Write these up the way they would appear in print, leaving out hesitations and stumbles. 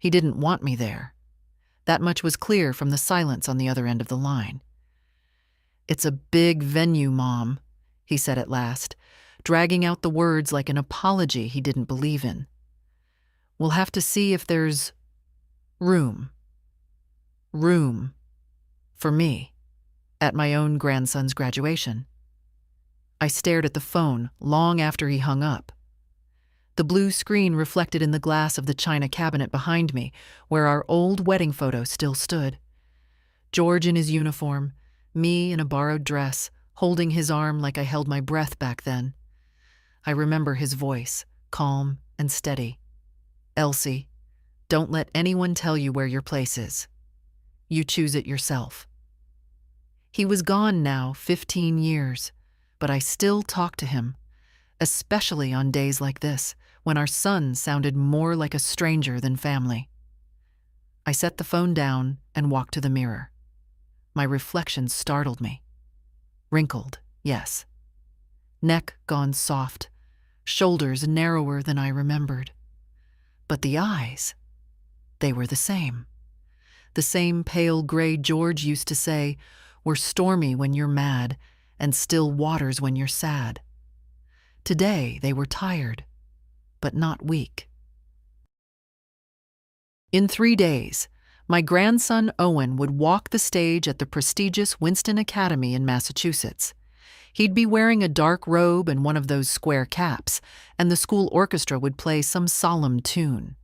He didn't want me there. That much was clear from the silence on the other end of the line. "It's a big venue, Mom," he said at last, dragging out the words like an apology he didn't believe in. "We'll have to see if there's room. Room. For me. At my own grandson's graduation." I stared at the phone long after he hung up. The blue screen reflected in the glass of the china cabinet behind me, where our old wedding photo still stood. George in his uniform, me in a borrowed dress, holding his arm like I held my breath back then. I remember his voice, calm and steady. "Elsie, don't let anyone tell you where your place is. You choose it yourself." He was gone now 15 years, but I still talk to him, especially on days like this, when our son sounded more like a stranger than family. I set the phone down and walked to the mirror. My reflection startled me. Wrinkled, yes. Neck gone soft, shoulders narrower than I remembered. But the eyes, they were the same. The same pale gray George used to say, "We're stormy when you're mad, and still waters when you're sad." Today they were tired, but not weak. In 3 days, my grandson Owen would walk the stage at the prestigious Winston Academy in Massachusetts. He'd be wearing a dark robe and one of those square caps, and the school orchestra would play some solemn tune.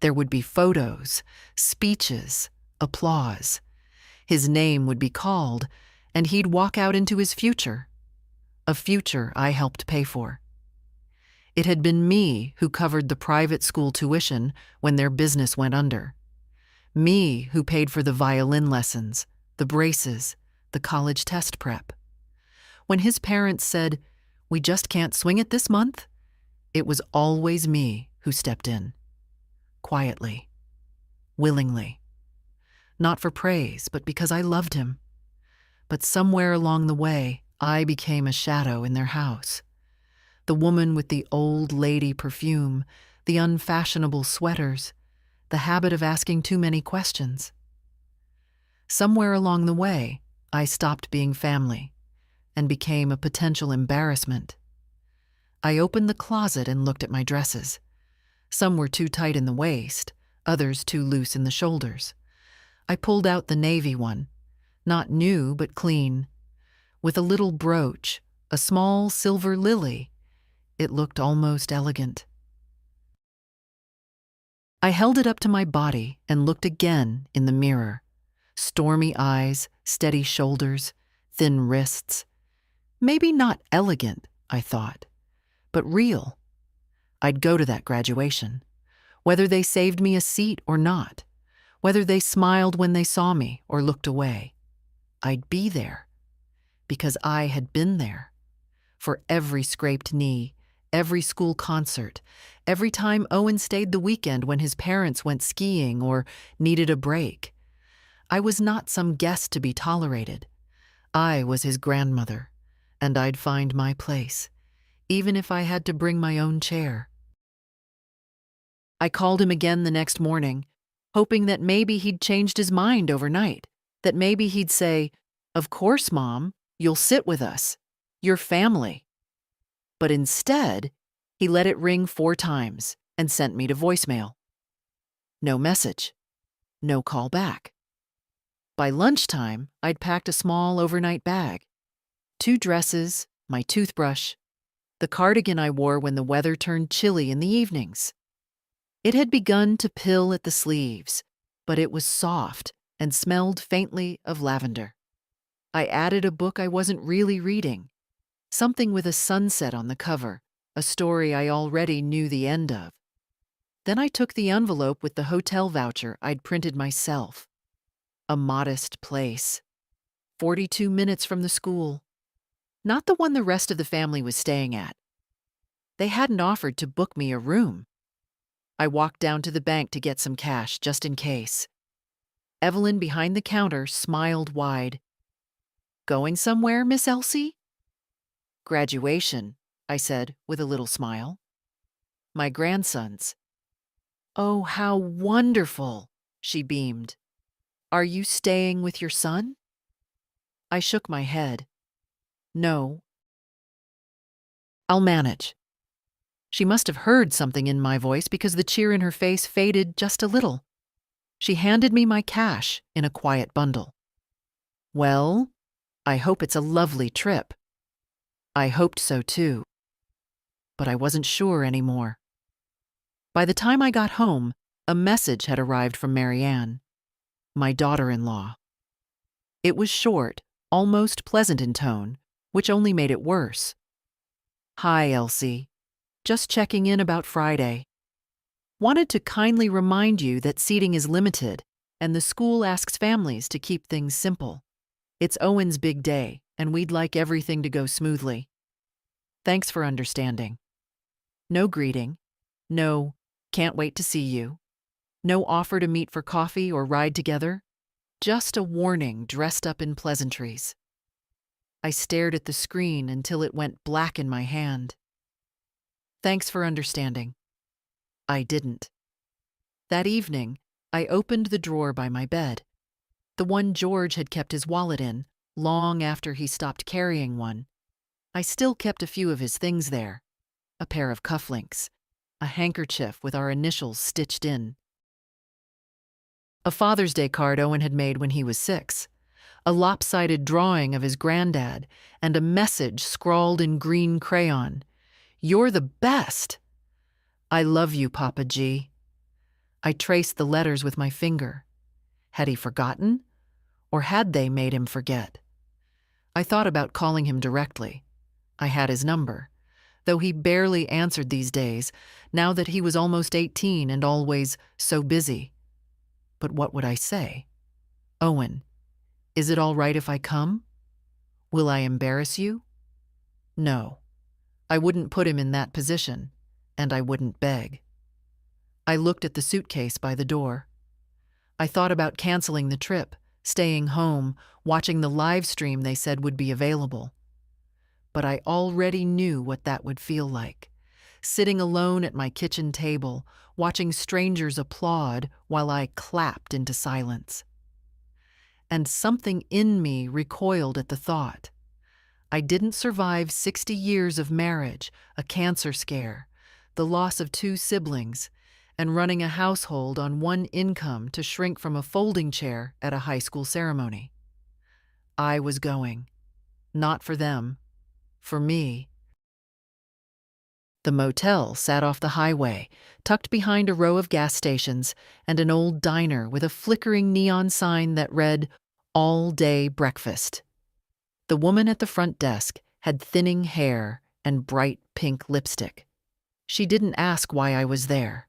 There would be photos, speeches, applause. His name would be called, and he'd walk out into his future, a future I helped pay for. It had been me who covered the private school tuition when their business went under. Me who paid for the violin lessons, the braces, the college test prep. When his parents said, "We just can't swing it this month," it was always me who stepped in. Quietly. Willingly. Not for praise, but because I loved him. But somewhere along the way, I became a shadow in their house. The woman with the old lady perfume, the unfashionable sweaters, the habit of asking too many questions. Somewhere along the way, I stopped being family and became a potential embarrassment. I opened the closet and looked at my dresses. Some were too tight in the waist, others too loose in the shoulders. I pulled out the navy one, not new but clean, with a little brooch, a small silver lily. It looked almost elegant. I held it up to my body and looked again in the mirror. Stormy eyes, steady shoulders, thin wrists. Maybe not elegant, I thought, but real. I'd go to that graduation, whether they saved me a seat or not, whether they smiled when they saw me or looked away. I'd be there, because I had been there, for every scraped knee, every school concert, every time Owen stayed the weekend when his parents went skiing or needed a break. I was not some guest to be tolerated. I was his grandmother, and I'd find my place, even if I had to bring my own chair. I called him again the next morning, hoping that maybe he'd changed his mind overnight, that maybe he'd say, "Of course, Mom, you'll sit with us. You're family." But instead, he let it ring 4 times and sent me to voicemail. No message. No call back. By lunchtime, I'd packed a small overnight bag. 2 dresses, my toothbrush, the cardigan I wore when the weather turned chilly in the evenings. It had begun to pill at the sleeves, but it was soft and smelled faintly of lavender. I added a book I wasn't really reading, something with a sunset on the cover, a story I already knew the end of. Then I took the envelope with the hotel voucher I'd printed myself. A modest place. 42 minutes from the school. Not the one the rest of the family was staying at. They hadn't offered to book me a room. I walked down to the bank to get some cash, just in case. Evelyn behind the counter smiled wide. "Going somewhere, Miss Elsie?" "Graduation," I said with a little smile. "My grandson's." Oh, how wonderful, she beamed. Are you staying with your son? I shook my head. No, I'll manage. She must have heard something in my voice because the cheer in her face faded just a little. She handed me my cash in a quiet bundle. Well, I hope it's a lovely trip. I hoped so too, but I wasn't sure anymore. By the time I got home, a message had arrived from Marianne, my daughter-in-law. It was short, almost pleasant in tone, which only made it worse. Hi, Elsie. Just checking in about Friday. Wanted to kindly remind you that seating is limited, and the school asks families to keep things simple. It's Owen's big day, and we'd like everything to go smoothly. Thanks for understanding. No greeting. No, can't wait to see you. No offer to meet for coffee or ride together. Just a warning dressed up in pleasantries. I stared at the screen until it went black in my hand. Thanks for understanding. I didn't. That evening, I opened the drawer by my bed, the one George had kept his wallet in, long after he stopped carrying one. I still kept a few of his things there. A pair of cufflinks, a handkerchief with our initials stitched in, a Father's Day card Owen had made when he was 6, a lopsided drawing of his granddad, and a message scrawled in green crayon. You're the best! I love you, Papa G. I traced the letters with my finger. Had he forgotten? Or had they made him forget? I thought about calling him directly. I had his number, though he barely answered these days, now that he was almost 18 and always so busy. But what would I say? Owen, is it all right if I come? Will I embarrass you? No, I wouldn't put him in that position, and I wouldn't beg. I looked at the suitcase by the door. I thought about canceling the trip, staying home, watching the live stream they said would be available. But I already knew what that would feel like. Sitting alone at my kitchen table, watching strangers applaud while I clapped into silence. And something in me recoiled at the thought. I didn't survive 60 years of marriage, a cancer scare, the loss of 2 siblings, and running a household on one income to shrink from a folding chair at a high school ceremony. I was going. Not for them. For me. The motel sat off the highway, tucked behind a row of gas stations and an old diner with a flickering neon sign that read, All-Day Breakfast. The woman at the front desk had thinning hair and bright pink lipstick. She didn't ask why I was there,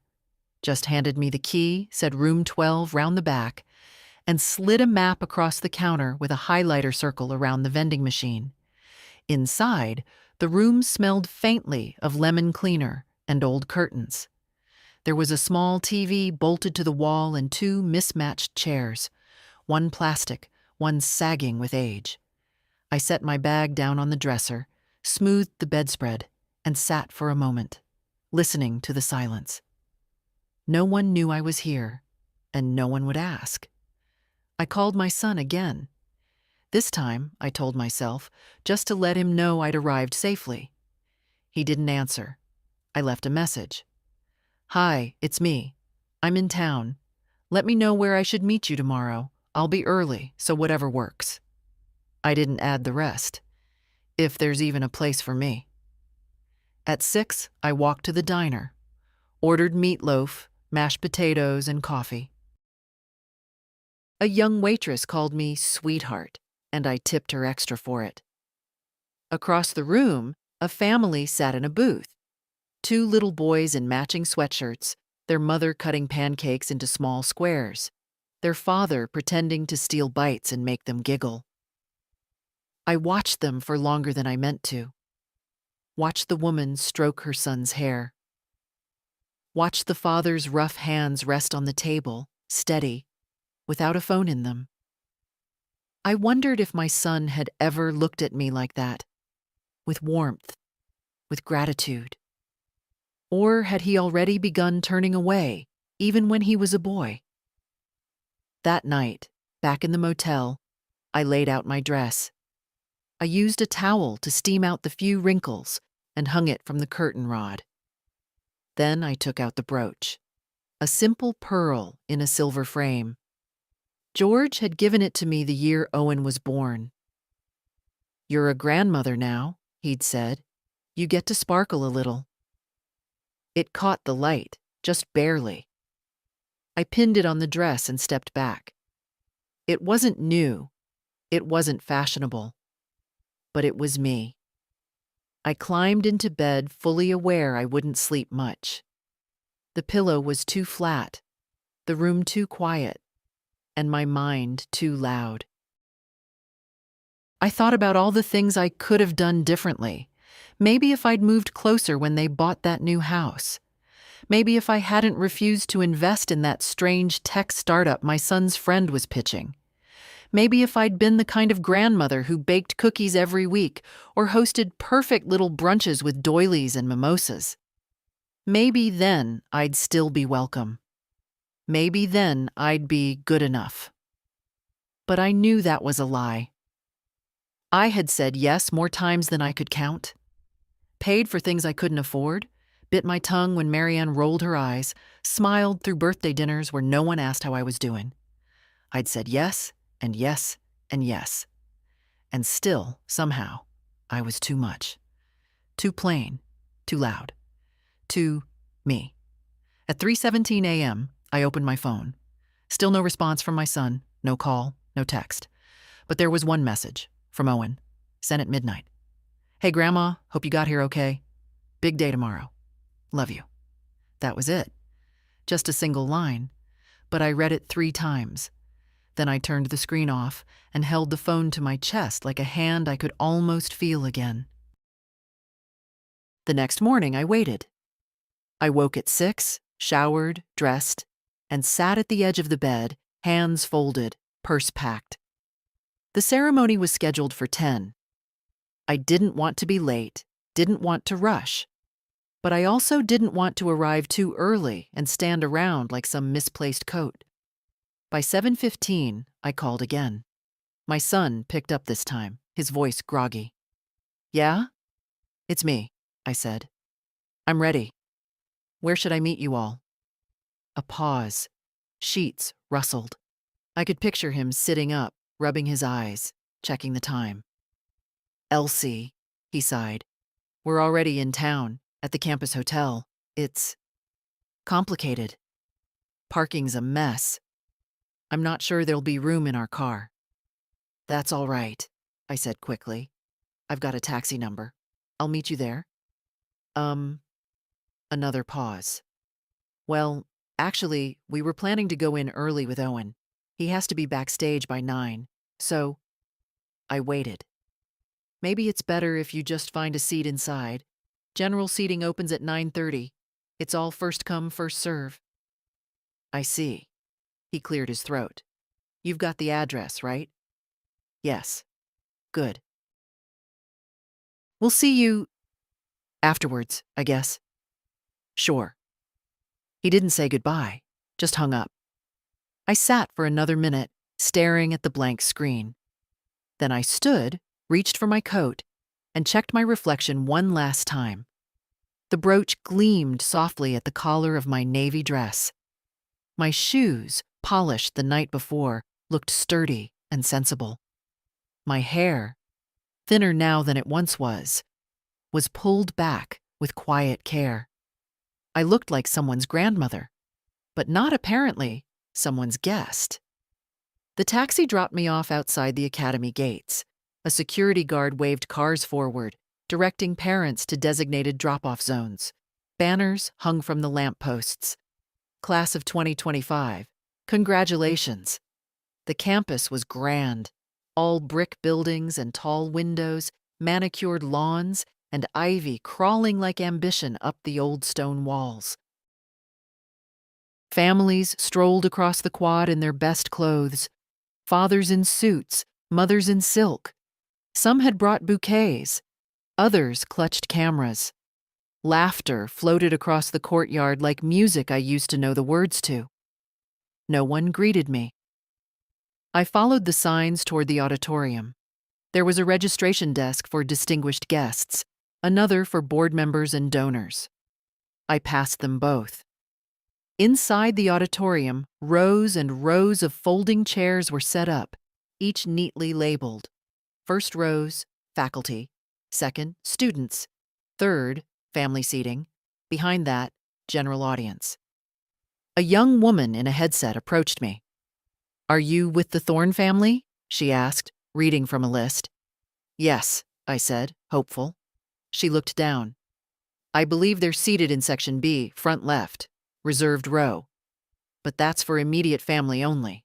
just handed me the key, said room 12 round the back, and slid a map across the counter with a highlighter circle around the vending machine. Inside, the room smelled faintly of lemon cleaner and old curtains. There was a small TV bolted to the wall and 2 mismatched chairs, one plastic, one sagging with age. I set my bag down on the dresser, smoothed the bedspread, and sat for a moment, listening to the silence. No one knew I was here, and no one would ask. I called my son again. This time, I told myself, just to let him know I'd arrived safely. He didn't answer. I left a message. Hi, it's me. I'm in town. Let me know where I should meet you tomorrow. I'll be early, so whatever works. I didn't add the rest, if there's even a place for me. At 6, I walked to the diner, ordered meatloaf, mashed potatoes, and coffee. A young waitress called me sweetheart, and I tipped her extra for it. Across the room, a family sat in a booth. 2 little boys in matching sweatshirts, their mother cutting pancakes into small squares, their father pretending to steal bites and make them giggle. I watched them for longer than I meant to. Watched the woman stroke her son's hair. Watched the father's rough hands rest on the table, steady, without a phone in them. I wondered if my son had ever looked at me like that, with warmth, with gratitude. Or had he already begun turning away, even when he was a boy. That night, back in the motel, I laid out my dress. I used a towel to steam out the few wrinkles and hung it from the curtain rod. Then I took out the brooch, a simple pearl in a silver frame. George had given it to me the year Owen was born. "You're a grandmother now," he'd said. "You get to sparkle a little." It caught the light, just barely. I pinned it on the dress and stepped back. It wasn't new, it wasn't fashionable, but it was me. I climbed into bed fully aware I wouldn't sleep much. The pillow was too flat, the room too quiet, and my mind too loud. I thought about all the things I could have done differently. Maybe if I'd moved closer when they bought that new house. Maybe if I hadn't refused to invest in that strange tech startup my son's friend was pitching. Maybe if I'd been the kind of grandmother who baked cookies every week or hosted perfect little brunches with doilies and mimosas. Maybe then I'd still be welcome. Maybe then I'd be good enough. But I knew that was a lie. I had said yes more times than I could count, paid for things I couldn't afford, bit my tongue when Marianne rolled her eyes, smiled through birthday dinners where no one asked how I was doing. I'd said yes, and yes, and yes. And still, somehow, I was too much. Too plain, too loud, too me. At 3:17 a.m., I opened my phone. Still no response from my son, no call, no text. But there was one message, from Owen, sent at midnight. "Hey, Grandma, hope you got here okay. Big day tomorrow. Love you." That was it. Just a single line. But I read it 3 times. Then I turned the screen off and held the phone to my chest like a hand I could almost feel again. The next morning, I waited. I woke at 6, showered, dressed, and sat at the edge of the bed, hands folded, purse packed. The ceremony was scheduled for 10. I didn't want to be late, didn't want to rush, but I also didn't want to arrive too early and stand around like some misplaced coat. By 7:15, I called again. My son picked up this time, his voice groggy. "Yeah? It's me," I said. "I'm ready. Where should I meet you all?" A pause. Sheets rustled. I could picture him sitting up, rubbing his eyes, checking the time. "Elsie," he sighed. "We're already in town, at the campus hotel. It's complicated. Parking's a mess. I'm not sure there'll be room in our car." "That's all right," I said quickly. "I've got a taxi number. I'll meet you there." Another pause. "Well, actually, we were planning to go in early with Owen. He has to be backstage by 9, so..." I waited. "Maybe it's better if you just find a seat inside. General seating opens at 9:30. It's all first come, first serve." "I see." He cleared his throat. "You've got the address, right?" "Yes." "Good. We'll see you afterwards, I guess." "Sure." He didn't say goodbye, just hung up. I sat for another minute, staring at the blank screen. Then I stood, reached for my coat, and checked my reflection one last time. The brooch gleamed softly at the collar of my navy dress. My shoes, polished the night before, looked sturdy and sensible. My hair, thinner now than it once was pulled back with quiet care. I looked like someone's grandmother, but not apparently someone's guest. The taxi dropped me off outside the academy gates. A security guard waved cars forward, directing parents to designated drop-off zones. Banners hung from the lampposts. "Class of 2025. Congratulations." The campus was grand. All brick buildings and tall windows, manicured lawns, and ivy crawling like ambition up the old stone walls. Families strolled across the quad in their best clothes. Fathers in suits, mothers in silk. Some had brought bouquets. Others clutched cameras. Laughter floated across the courtyard like music I used to know the words to. No one greeted me. I followed the signs toward the auditorium. There was a registration desk for distinguished guests, another for board members and donors. I passed them both. Inside the auditorium, rows and rows of folding chairs were set up, each neatly labeled. First rows, faculty. Second, students. Third, family seating. Behind that, general audience. A young woman in a headset approached me. "Are you with the Thorne family?" she asked, reading from a list. "Yes," I said, hopeful. She looked down. "I believe they're seated in Section B, front left, reserved row. But that's for immediate family only.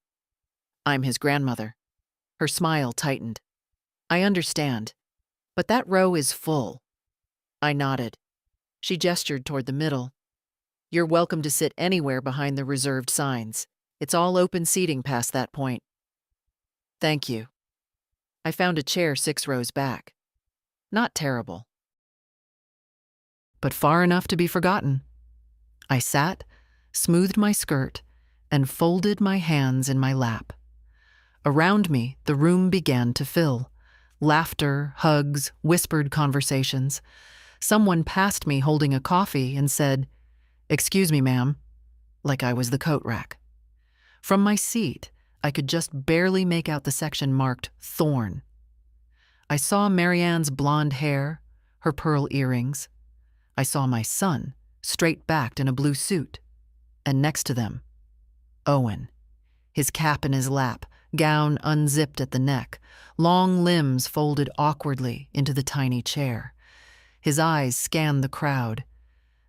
I'm his grandmother." Her smile tightened. "I understand, but that row is full." I nodded. She gestured toward the middle. "You're welcome to sit anywhere behind the reserved signs. It's all open seating past that point." "Thank you." I found a chair 6 rows back. Not terrible, but far enough to be forgotten. I sat, smoothed my skirt, and folded my hands in my lap. Around me, the room began to fill. Laughter, hugs, whispered conversations. Someone passed me holding a coffee and said, "Excuse me, ma'am," like I was the coat rack. From my seat, I could just barely make out the section marked Thorne. I saw Marianne's blonde hair, her pearl earrings. I saw my son, straight-backed in a blue suit. And next to them, Owen, his cap in his lap, gown unzipped at the neck, long limbs folded awkwardly into the tiny chair. His eyes scanned the crowd.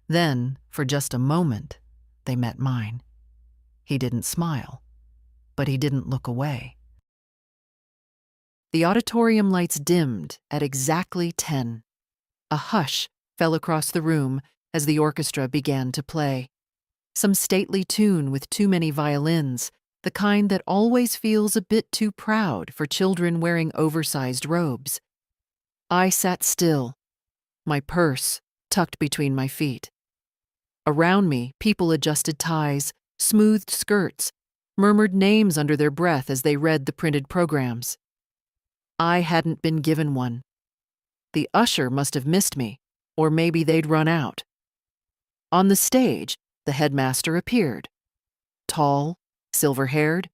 Then, for just a moment, they met mine. He didn't smile, but he didn't look away. The auditorium lights dimmed at exactly 10. A hush fell across the room as the orchestra began to play. Some stately tune with too many violins, the kind that always feels a bit too proud for children wearing oversized robes. I sat still, my purse tucked between my feet. Around me, people adjusted ties, smoothed skirts, murmured names under their breath as they read the printed programs. I hadn't been given one. The usher must have missed me, or maybe they'd run out. On the stage, the headmaster appeared. Tall, silver-haired,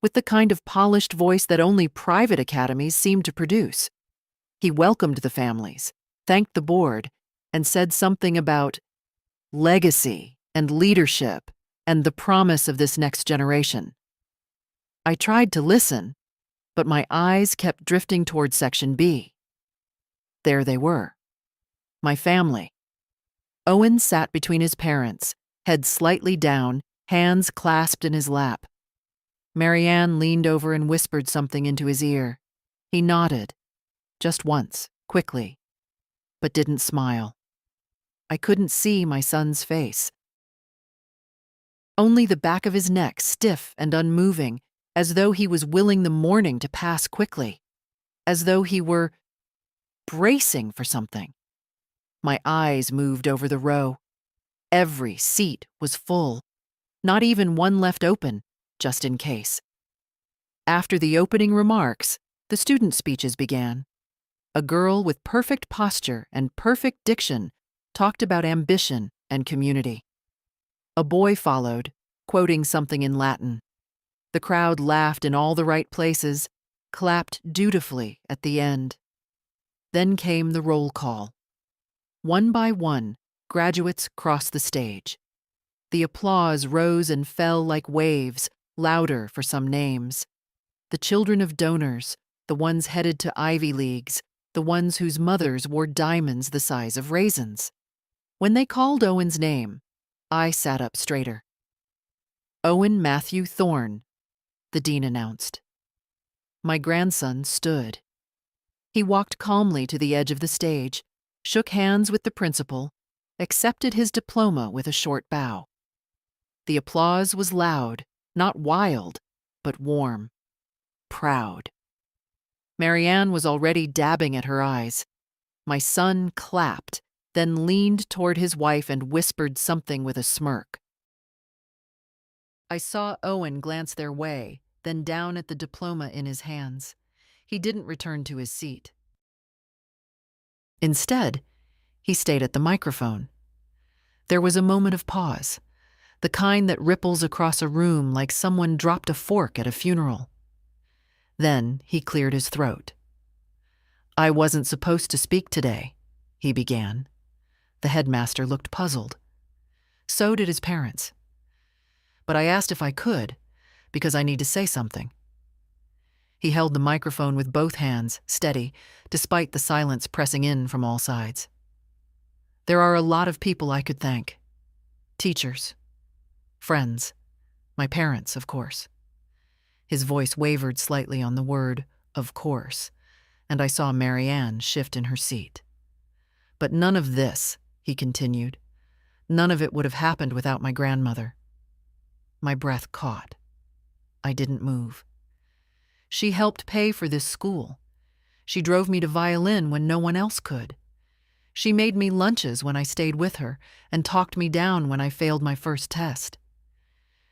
with the kind of polished voice that only private academies seem to produce. He welcomed the families, thanked the board, and said something about legacy and leadership and the promise of this next generation. I tried to listen, but my eyes kept drifting toward Section B. There they were. My family. Owen sat between his parents, head slightly down, hands clasped in his lap. Marianne leaned over and whispered something into his ear. He nodded, just once, quickly, but didn't smile. I couldn't see my son's face. Only the back of his neck stiff and unmoving, as though he was willing the morning to pass quickly, as though he were bracing for something. My eyes moved over the row. Every seat was full, not even one left open, just in case. After the opening remarks, the student speeches began. A girl with perfect posture and perfect diction talked about ambition and community. A boy followed, quoting something in Latin. The crowd laughed in all the right places, clapped dutifully at the end. Then came the roll call. One by one, graduates crossed the stage. The applause rose and fell like waves, louder for some names. The children of donors, the ones headed to Ivy Leagues, the ones whose mothers wore diamonds the size of raisins. When they called Owen's name, I sat up straighter. "Owen Matthew Thorne," the dean announced. My grandson stood. He walked calmly to the edge of the stage, shook hands with the principal, accepted his diploma with a short bow. The applause was loud, not wild, but warm, proud. Marianne was already dabbing at her eyes. My son clapped, then leaned toward his wife and whispered something with a smirk. I saw Owen glance their way, then down at the diploma in his hands. He didn't return to his seat. Instead, he stayed at the microphone. There was a moment of pause, the kind that ripples across a room like someone dropped a fork at a funeral. Then he cleared his throat. "I wasn't supposed to speak today," he began. The headmaster looked puzzled. So did his parents. But I asked if I could, because I need to say something. He held the microphone with both hands, steady, despite the silence pressing in from all sides. "There are a lot of people I could thank. Teachers, friends, my parents, of course." His voice wavered slightly on the word, "of course," and I saw Marianne shift in her seat. "But none of this," he continued, "none of it would have happened without my grandmother." My breath caught. I didn't move. She helped pay for this school. She drove me to violin when no one else could. She made me lunches when I stayed with her and talked me down when I failed my first test.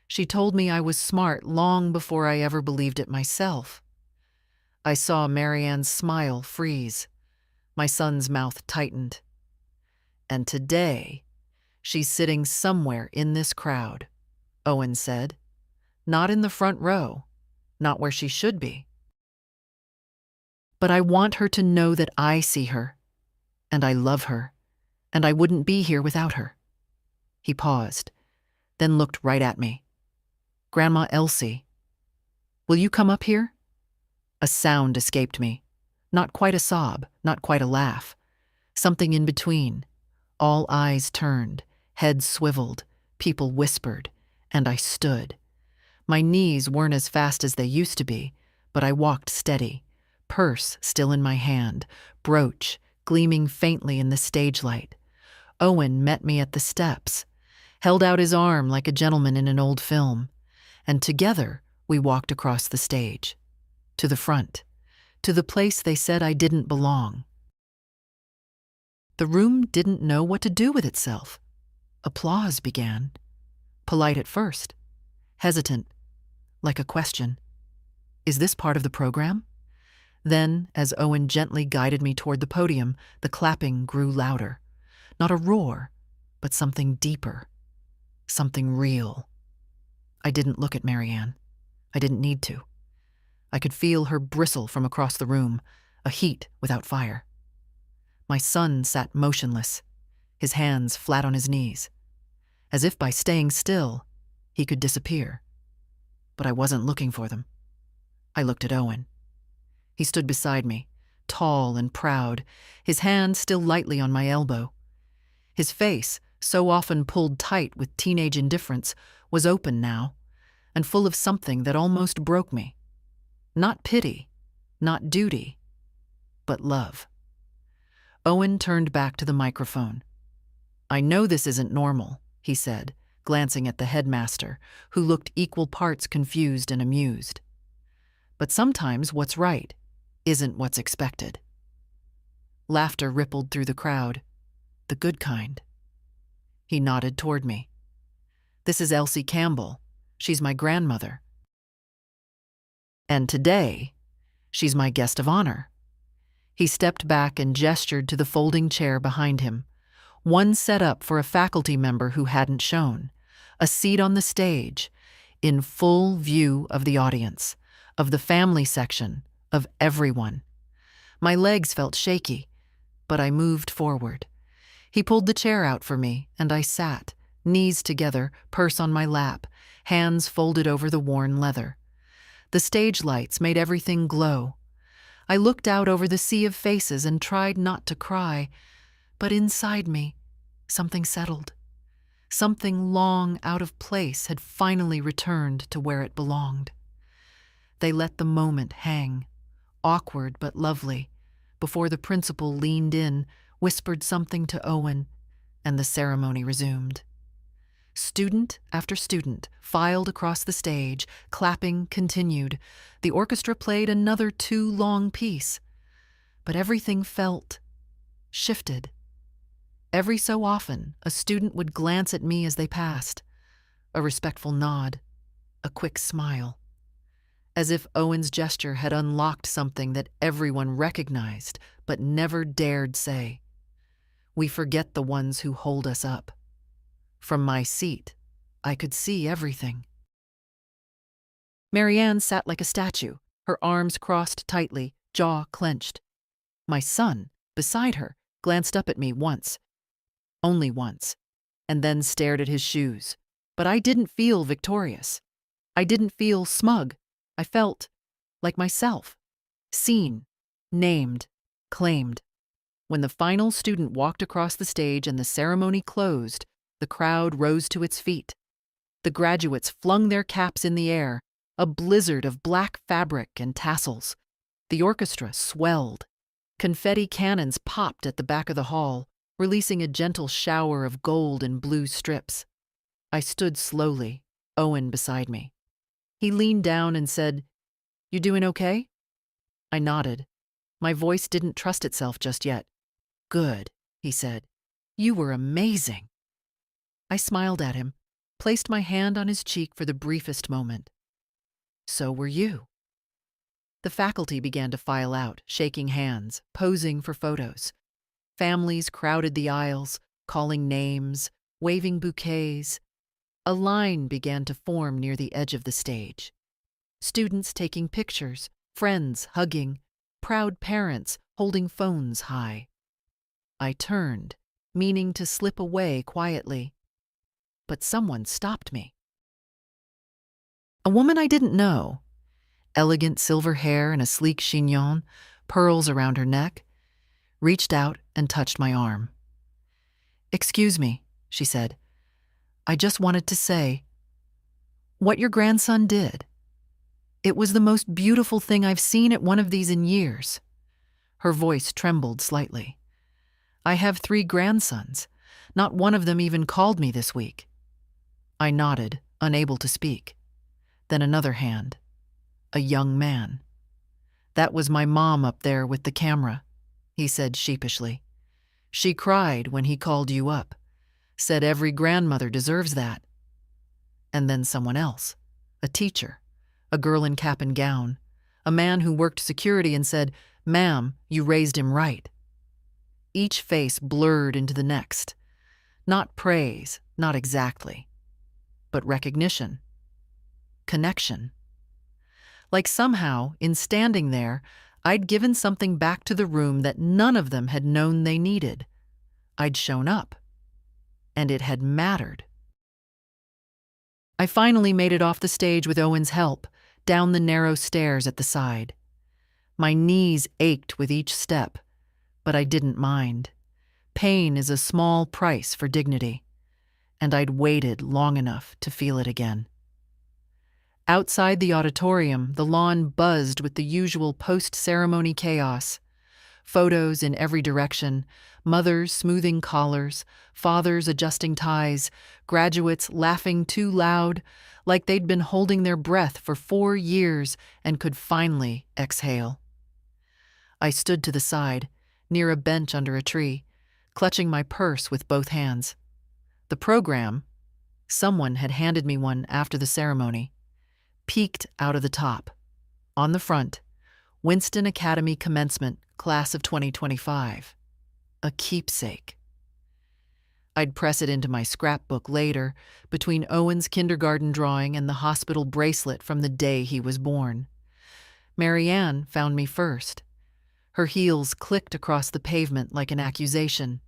She told me I was smart long before I ever believed it myself. I saw Marianne's smile freeze. My son's mouth tightened. "And today, she's sitting somewhere in this crowd," Owen said. "Not in the front row, not where she should be. But I want her to know that I see her, and I love her, and I wouldn't be here without her." He paused, then looked right at me. "Grandma Elsie, will you come up here?" A sound escaped me. Not quite a sob, not quite a laugh. Something in between. All eyes turned, heads swiveled, people whispered, and I stood. My knees weren't as fast as they used to be, but I walked steady, purse still in my hand, brooch gleaming faintly in the stage light. Owen met me at the steps, held out his arm like a gentleman in an old film, and together we walked across the stage, to the front, to the place they said I didn't belong. The room didn't know what to do with itself. Applause began, polite at first, hesitant, like a question. Is this part of the program? Then, as Owen gently guided me toward the podium, the clapping grew louder. Not a roar, but something deeper, something real. I didn't look at Marianne. I didn't need to. I could feel her bristle from across the room, a heat without fire. My son sat motionless, his hands flat on his knees, as if by staying still, he could disappear. But I wasn't looking for them. I looked at Owen. He stood beside me, tall and proud, his hand still lightly on my elbow. His face, so often pulled tight with teenage indifference, was open now, and full of something that almost broke me. Not pity, not duty, but love. Owen turned back to the microphone. "I know this isn't normal," he said, glancing at the headmaster, who looked equal parts confused and amused. "But sometimes what's right isn't what's expected." Laughter rippled through the crowd, the good kind. He nodded toward me. "This is Elsie Campbell. She's my grandmother. And today, she's my guest of honor." He stepped back and gestured to the folding chair behind him, one set up for a faculty member who hadn't shown, a seat on the stage, in full view of the audience, of the family section, of everyone. My legs felt shaky, but I moved forward. He pulled the chair out for me, and I sat, knees together, purse on my lap, hands folded over the worn leather. The stage lights made everything glow. I looked out over the sea of faces and tried not to cry, but inside me, something settled. Something long out of place had finally returned to where it belonged. They let the moment hang, awkward but lovely, before the principal leaned in, whispered something to Owen, and the ceremony resumed. Student after student filed across the stage, clapping continued. The orchestra played another too long piece. But everything felt shifted. Every so often, a student would glance at me as they passed, a respectful nod, a quick smile, as if Owen's gesture had unlocked something that everyone recognized but never dared say. We forget the ones who hold us up. From my seat, I could see everything. Marianne sat like a statue, her arms crossed tightly, jaw clenched. My son, beside her, glanced up at me once, only once, and then stared at his shoes. But I didn't feel victorious. I didn't feel smug. I felt like myself, seen, named, claimed. When the final student walked across the stage and the ceremony closed, the crowd rose to its feet. The graduates flung their caps in the air, a blizzard of black fabric and tassels. The orchestra swelled. Confetti cannons popped at the back of the hall, releasing a gentle shower of gold and blue strips. I stood slowly, Owen beside me. He leaned down and said, "You doing okay?" I nodded. My voice didn't trust itself just yet. "Good," he said. "You were amazing." I smiled at him, placed my hand on his cheek for the briefest moment. "So were you." The faculty began to file out, shaking hands, posing for photos. Families crowded the aisles, calling names, waving bouquets. A line began to form near the edge of the stage. Students taking pictures, friends hugging, proud parents holding phones high. I turned, meaning to slip away quietly. But someone stopped me. A woman I didn't know, elegant silver hair and a sleek chignon, pearls around her neck, reached out and touched my arm. "Excuse me," she said. "I just wanted to say what your grandson did. It was the most beautiful thing I've seen at one of these in years." Her voice trembled slightly. "I have 3 grandsons. Not one of them even called me this week." I nodded, unable to speak. Then another hand. A young man. "That was my mom up there with the camera," he said sheepishly. "She cried when he called you up. Said every grandmother deserves that." And then someone else. A teacher. A girl in cap and gown. A man who worked security and said, "Ma'am, you raised him right." Each face blurred into the next. Not praise, not exactly. But recognition. Connection. Like somehow, in standing there, I'd given something back to the room that none of them had known they needed. I'd shown up. And it had mattered. I finally made it off the stage with Owen's help, down the narrow stairs at the side. My knees ached with each step, but I didn't mind. Pain is a small price for dignity, and I'd waited long enough to feel it again. Outside the auditorium, the lawn buzzed with the usual post-ceremony chaos. Photos in every direction, mothers smoothing collars, fathers adjusting ties, graduates laughing too loud, like they'd been holding their breath for 4 years and could finally exhale. I stood to the side, near a bench under a tree, clutching my purse with both hands. The program, someone had handed me one after the ceremony, peeked out of the top. On the front, Winston Academy Commencement, Class of 2025. A keepsake. I'd press it into my scrapbook later, between Owen's kindergarten drawing and the hospital bracelet from the day he was born. Marianne found me first. Her heels clicked across the pavement like an accusation.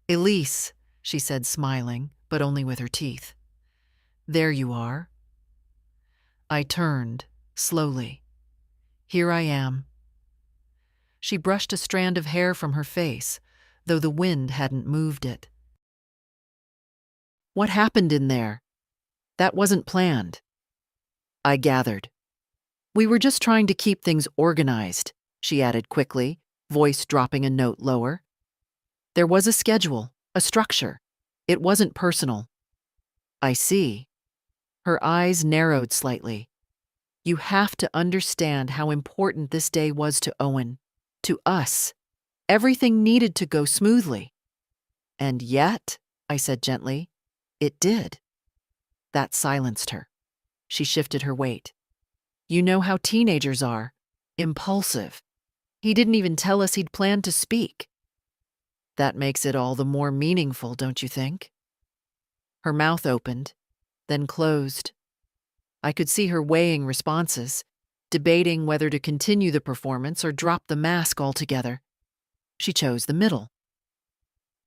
"Elise," she said, smiling, but only with her teeth. "There you are." I turned, slowly. Here I am. She brushed a strand of hair from her face, though the wind hadn't moved it. "What happened in there? That wasn't planned." I gathered. "We were just trying to keep things organized," she added quickly, voice dropping a note lower. "There was a schedule, a structure. It wasn't personal." "I see." Her eyes narrowed slightly. "You have to understand how important this day was to Owen, to us. Everything needed to go smoothly." And yet, I said gently, it did. That silenced her. She shifted her weight. You know how teenagers are. Impulsive. He didn't even tell us he'd planned to speak. That makes it all the more meaningful, don't you think? Her mouth opened, then closed. I could see her weighing responses, debating whether to continue the performance or drop the mask altogether. She chose the middle.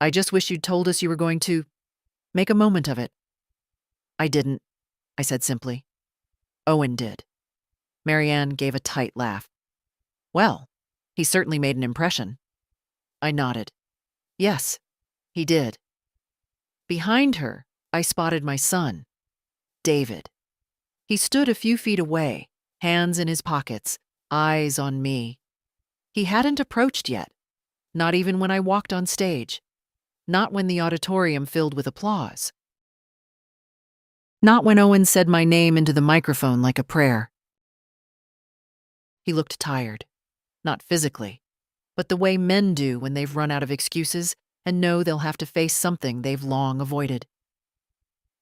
I just wish you'd told us you were going to make a moment of it. I didn't, I said simply. Owen did. Marianne gave a tight laugh. Well, he certainly made an impression. I nodded. Yes, he did. Behind her, I spotted my son, David. He stood a few feet away, hands in his pockets, eyes on me. He hadn't approached yet, not even when I walked on stage, not when the auditorium filled with applause. Not when Owen said my name into the microphone like a prayer. He looked tired, not physically, but the way men do when they've run out of excuses and know they'll have to face something they've long avoided.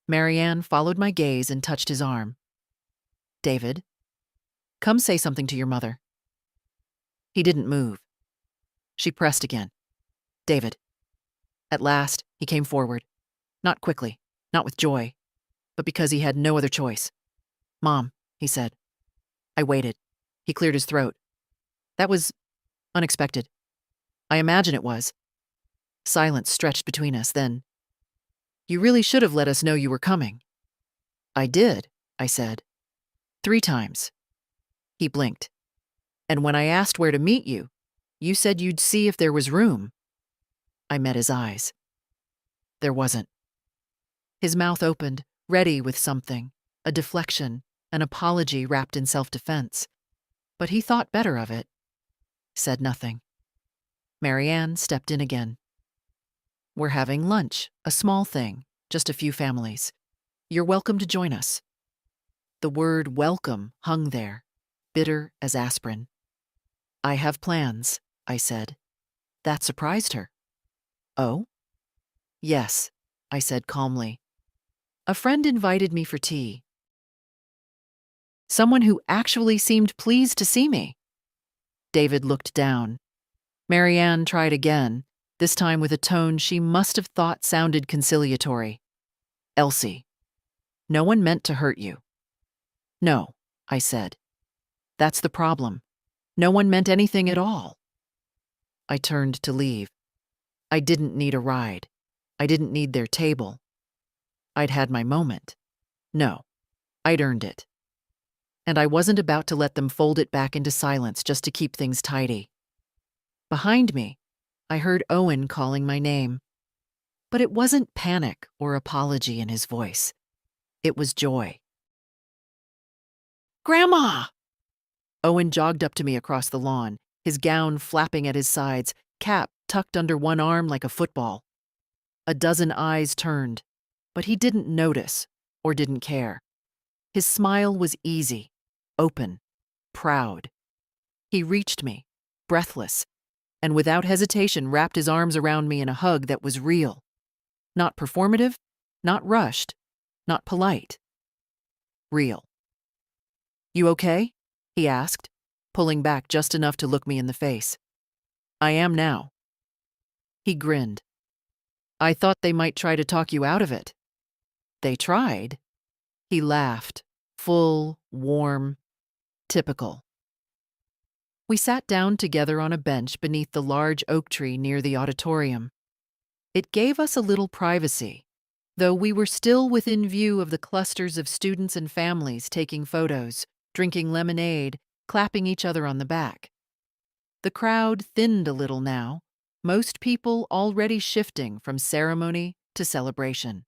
Marianne followed my gaze and touched his arm. David, come say something to your mother. He didn't move. She pressed again. David. At last, he came forward. Not quickly, not with joy, but because he had no other choice. Mom, he said. I waited. He cleared his throat. That was unexpected. I imagine it was. Silence stretched between us, then. You really should have let us know you were coming. I did, I said. 3 times. He blinked. And when I asked where to meet you, you said you'd see if there was room. I met his eyes. There wasn't. His mouth opened, ready with something, a deflection, an apology wrapped in self-defense. But he thought better of it. Said nothing. Marianne stepped in again. We're having lunch, a small thing, just a few families. You're welcome to join us. The word welcome hung there, bitter as aspirin. I have plans, I said. That surprised her. Oh? Yes, I said calmly. A friend invited me for tea. Someone who actually seemed pleased to see me. David looked down. Marianne tried again, this time with a tone she must have thought sounded conciliatory. Elsie, no one meant to hurt you. No, I said. That's the problem. No one meant anything at all. I turned to leave. I didn't need a ride. I didn't need their table. I'd had my moment. No, I'd earned it. And I wasn't about to let them fold it back into silence just to keep things tidy. Behind me, I heard Owen calling my name. But it wasn't panic or apology in his voice. It was joy. Grandma! Owen jogged up to me across the lawn, his gown flapping at his sides, cap tucked under one arm like a football. A dozen eyes turned, but he didn't notice or didn't care. His smile was easy, open, proud. He reached me, breathless, and without hesitation wrapped his arms around me in a hug that was real. Not performative, not rushed, not polite. Real. You okay? He asked, pulling back just enough to look me in the face. I am now. He grinned. I thought they might try to talk you out of it. They tried. He laughed, full, warm, typical. We sat down together on a bench beneath the large oak tree near the auditorium. It gave us a little privacy, though we were still within view of the clusters of students and families taking photos, drinking lemonade, clapping each other on the back. The crowd thinned a little now, most people already shifting from ceremony to celebration.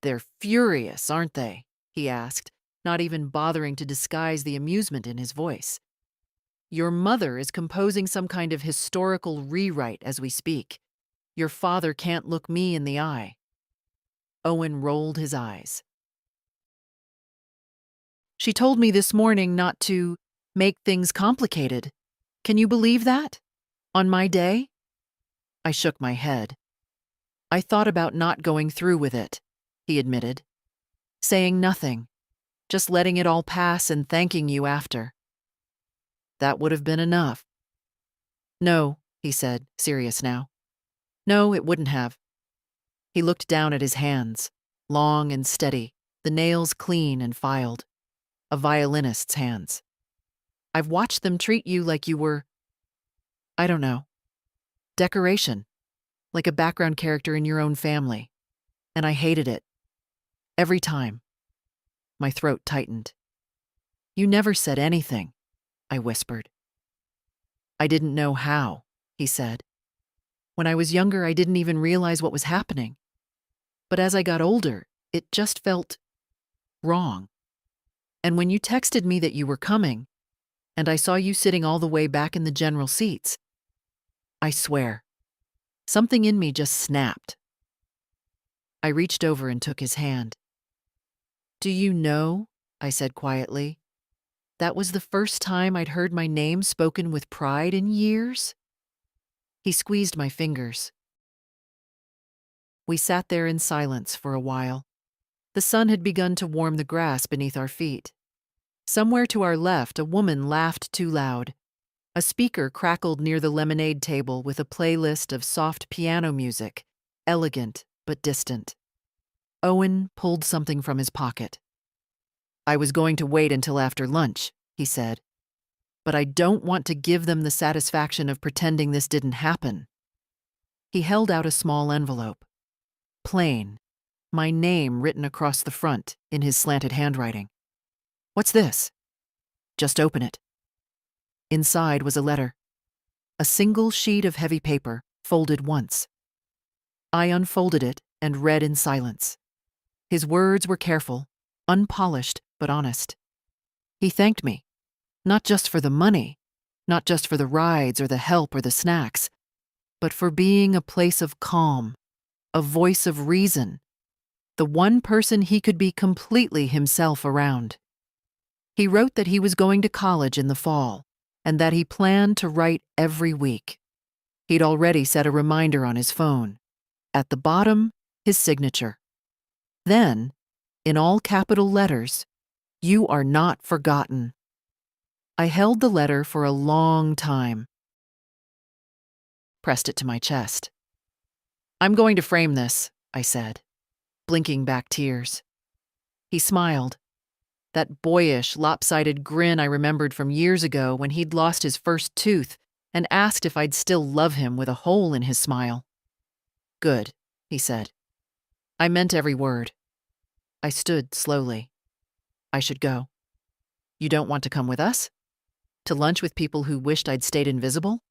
They're furious, aren't they? He asked, not even bothering to disguise the amusement in his voice. Your mother is composing some kind of historical rewrite as we speak. Your father can't look me in the eye. Owen rolled his eyes. She told me this morning not to make things complicated. Can you believe that? On my day? I shook my head. I thought about not going through with it, he admitted. Saying nothing, just letting it all pass and thanking you after. That would have been enough. No, he said, serious now. No, it wouldn't have. He looked down at his hands, long and steady, the nails clean and filed. A violinist's hands. I've watched them treat you like you were, I don't know, decoration, like a background character in your own family. And I hated it. Every time. My throat tightened. You never said anything, I whispered. I didn't know how, he said. When I was younger, I didn't even realize what was happening. But as I got older, it just felt wrong. And when you texted me that you were coming, and I saw you sitting all the way back in the general seats, I swear, something in me just snapped. I reached over and took his hand. Do you know, I said quietly, that was the first time I'd heard my name spoken with pride in years? He squeezed my fingers. We sat there in silence for a while. The sun had begun to warm the grass beneath our feet. Somewhere to our left, a woman laughed too loud. A speaker crackled near the lemonade table with a playlist of soft piano music, elegant but distant. Owen pulled something from his pocket. I was going to wait until after lunch, he said. But I don't want to give them the satisfaction of pretending this didn't happen. He held out a small envelope. Plain, my name written across the front in his slanted handwriting. What's this? Just open it. Inside was a letter. A single sheet of heavy paper, folded once. I unfolded it and read in silence. His words were careful, unpolished but honest. He thanked me, not just for the money, not just for the rides or the help or the snacks, but for being a place of calm, a voice of reason, the one person he could be completely himself around. He wrote that he was going to college in the fall, and that he planned to write every week. He'd already set a reminder on his phone. At the bottom, his signature. Then, in all capital letters, "You are not forgotten." I held the letter for a long time. Pressed it to my chest. I'm going to frame this, I said, blinking back tears. He smiled. That boyish, lopsided grin I remembered from years ago when he'd lost his first tooth and asked if I'd still love him with a hole in his smile. Good, he said. I meant every word. I stood slowly. I should go. You don't want to come with us? To lunch with people who wished I'd stayed invisible?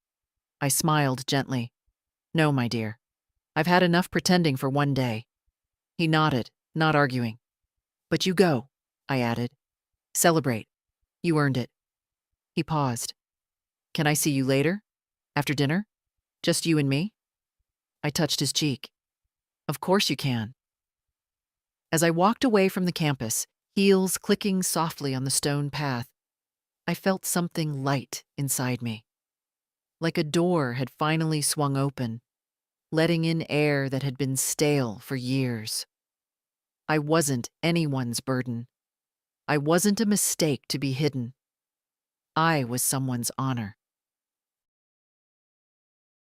I smiled gently. No, my dear. I've had enough pretending for one day. He nodded, not arguing. But you go, I added. Celebrate. You earned it. He paused. Can I see you later? After dinner? Just you and me? I touched his cheek. Of course you can. As I walked away from the campus, heels clicking softly on the stone path, I felt something light inside me. Like a door had finally swung open, letting in air that had been stale for years. I wasn't anyone's burden. I wasn't a mistake to be hidden. I was someone's honor.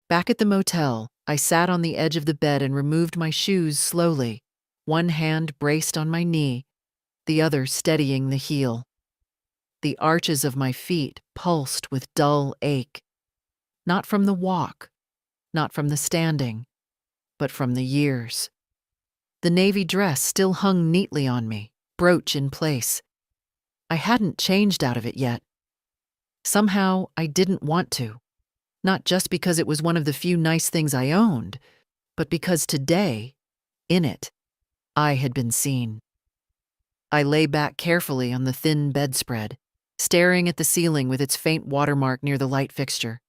Back at the motel, I sat on the edge of the bed and removed my shoes slowly, one hand braced on my knee, the other steadying the heel. The arches of my feet pulsed with dull ache, not from the walk, not from the standing, but from the years. The navy dress still hung neatly on me, brooch in place. I hadn't changed out of it yet. Somehow, I didn't want to. Not just because it was one of the few nice things I owned, but because today, in it, I had been seen. I lay back carefully on the thin bedspread, staring at the ceiling with its faint watermark near the light fixture,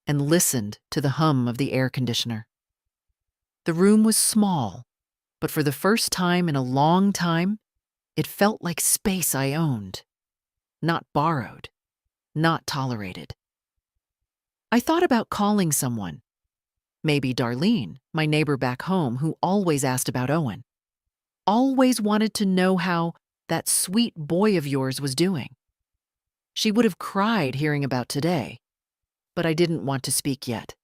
and listened to the hum of the air conditioner. The room was small, but for the first time in a long time, it felt like space I owned. Not borrowed, not tolerated. I thought about calling someone. Maybe Darlene, my neighbor back home who always asked about Owen. Always wanted to know how that sweet boy of yours was doing. She would have cried hearing about today, but I didn't want to speak yet.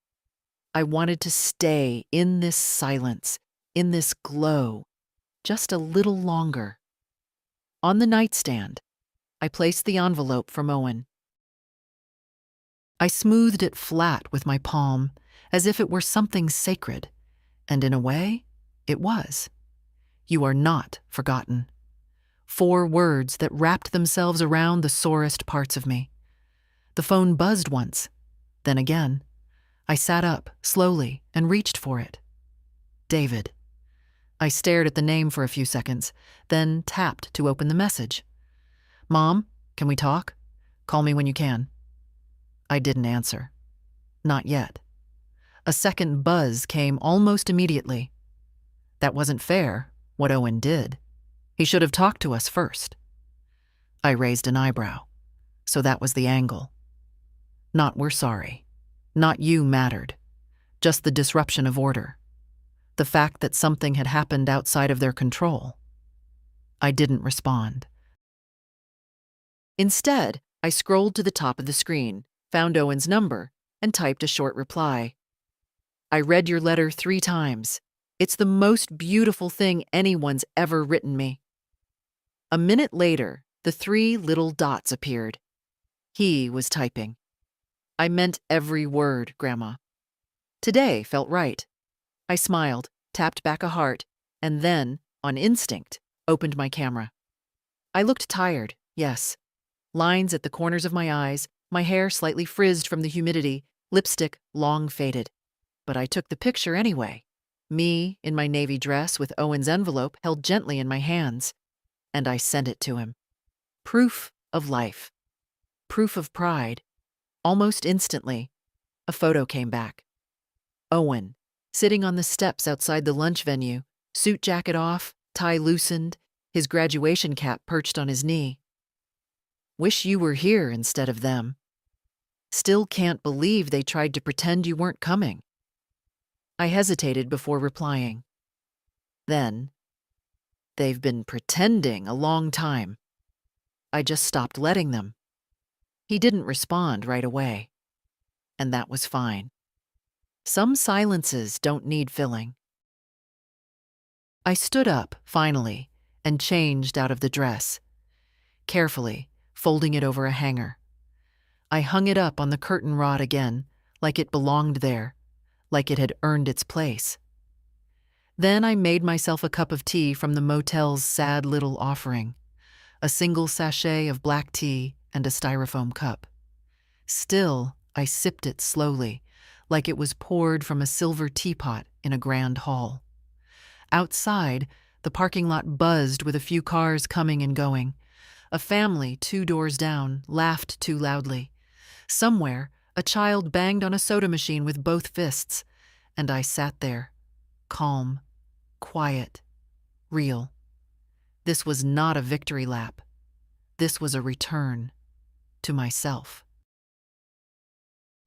I wanted to stay in this silence, in this glow, just a little longer. On the nightstand, I placed the envelope from Owen. I smoothed it flat with my palm, as if it were something sacred, and in a way, it was. You are not forgotten. 4 words that wrapped themselves around the sorest parts of me. The phone buzzed once, then again. I sat up, slowly, and reached for it. David. I stared at the name for a few seconds, then tapped to open the message. Mom, can we talk? Call me when you can. I didn't answer. Not yet. A second buzz came almost immediately. That wasn't fair, what Owen did. He should have talked to us first. I raised an eyebrow. So that was the angle. Not we're sorry. Not you mattered. Just the disruption of order. The fact that something had happened outside of their control. I didn't respond. Instead, I scrolled to the top of the screen, found Owen's number, and typed a short reply. I read your letter 3 times. It's the most beautiful thing anyone's ever written me. A minute later, the 3 little dots appeared. He was typing. I meant every word, Grandma. Today felt right. I smiled, tapped back a heart, and then, on instinct, opened my camera. I looked tired, yes. Lines at the corners of my eyes, my hair slightly frizzed from the humidity, lipstick long faded. But I took the picture anyway. Me, in my navy dress with Owen's envelope held gently in my hands. And I sent it to him. Proof of life. Proof of pride. Almost instantly, a photo came back. Owen, sitting on the steps outside the lunch venue, suit jacket off, tie loosened, his graduation cap perched on his knee. Wish you were here instead of them. Still can't believe they tried to pretend you weren't coming. I hesitated before replying. Then, they've been pretending a long time. I just stopped letting them. He didn't respond right away. And that was fine. Some silences don't need filling. I stood up, finally, and changed out of the dress. Carefully, folding it over a hanger. I hung it up on the curtain rod again, like it belonged there, like it had earned its place. Then I made myself a cup of tea from the motel's sad little offering, a single sachet of black tea and a styrofoam cup. Still, I sipped it slowly, like it was poured from a silver teapot in a grand hall. Outside, the parking lot buzzed with a few cars coming and going. A family 2 doors down laughed too loudly. Somewhere, a child banged on a soda machine with both fists, and I sat there, calm, quiet, real. This was not a victory lap. This was a return to myself.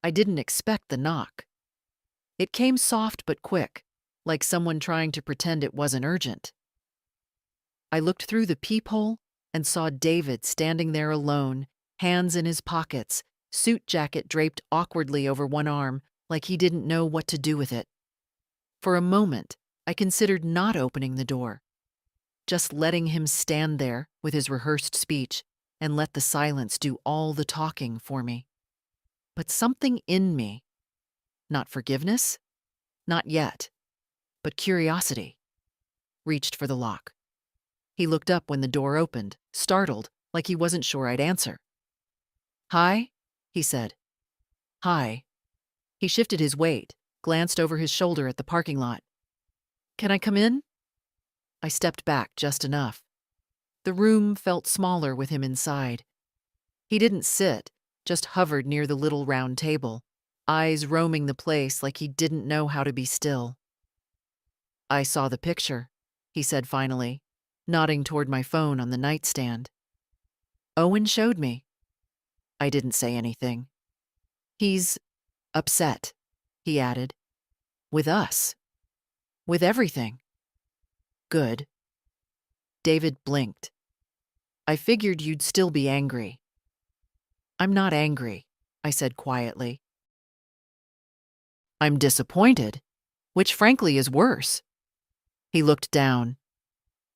I didn't expect the knock. It came soft but quick, like someone trying to pretend it wasn't urgent. I looked through the peephole and saw David standing there alone, hands in his pockets, suit jacket draped awkwardly over one arm, like he didn't know what to do with it. For a moment, I considered not opening the door, just letting him stand there with his rehearsed speech and let the silence do all the talking for me. But something in me, not forgiveness, not yet, but curiosity, reached for the lock. He looked up when the door opened, startled, like he wasn't sure I'd answer. "Hi," he said. "Hi." He shifted his weight, glanced over his shoulder at the parking lot. "Can I come in?" I stepped back just enough. The room felt smaller with him inside. He didn't sit, just hovered near the little round table, eyes roaming the place like he didn't know how to be still. "I saw the picture," he said finally, nodding toward my phone on the nightstand. "Owen showed me." I didn't say anything. "He's upset," he added. With us. With everything. Good. David blinked. I figured you'd still be angry. I'm not angry, I said quietly. I'm disappointed, which frankly is worse. He looked down.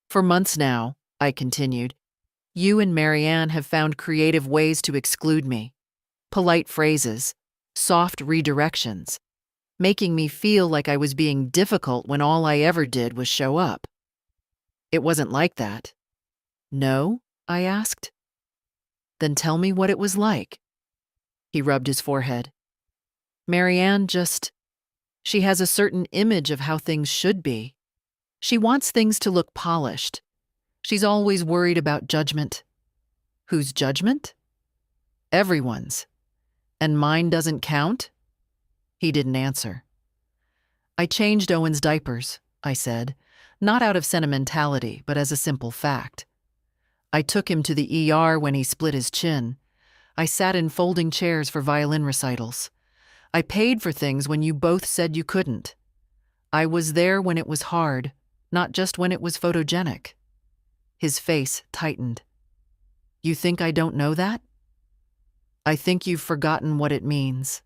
For months now, I continued, you and Marianne have found creative ways to exclude me. Polite phrases, soft redirections, making me feel like I was being difficult when all I ever did was show up. It wasn't like that. No? I asked. Then tell me what it was like. He rubbed his forehead. Marianne she has a certain image of how things should be. She wants things to look polished. She's always worried about judgment. Whose judgment? Everyone's. And mine doesn't count? He didn't answer. I changed Owen's diapers, I said, not out of sentimentality, but as a simple fact. I took him to the ER when he split his chin. I sat in folding chairs for violin recitals. I paid for things when you both said you couldn't. I was there when it was hard, not just when it was photogenic. His face tightened. You think I don't know that? I think you've forgotten what it means.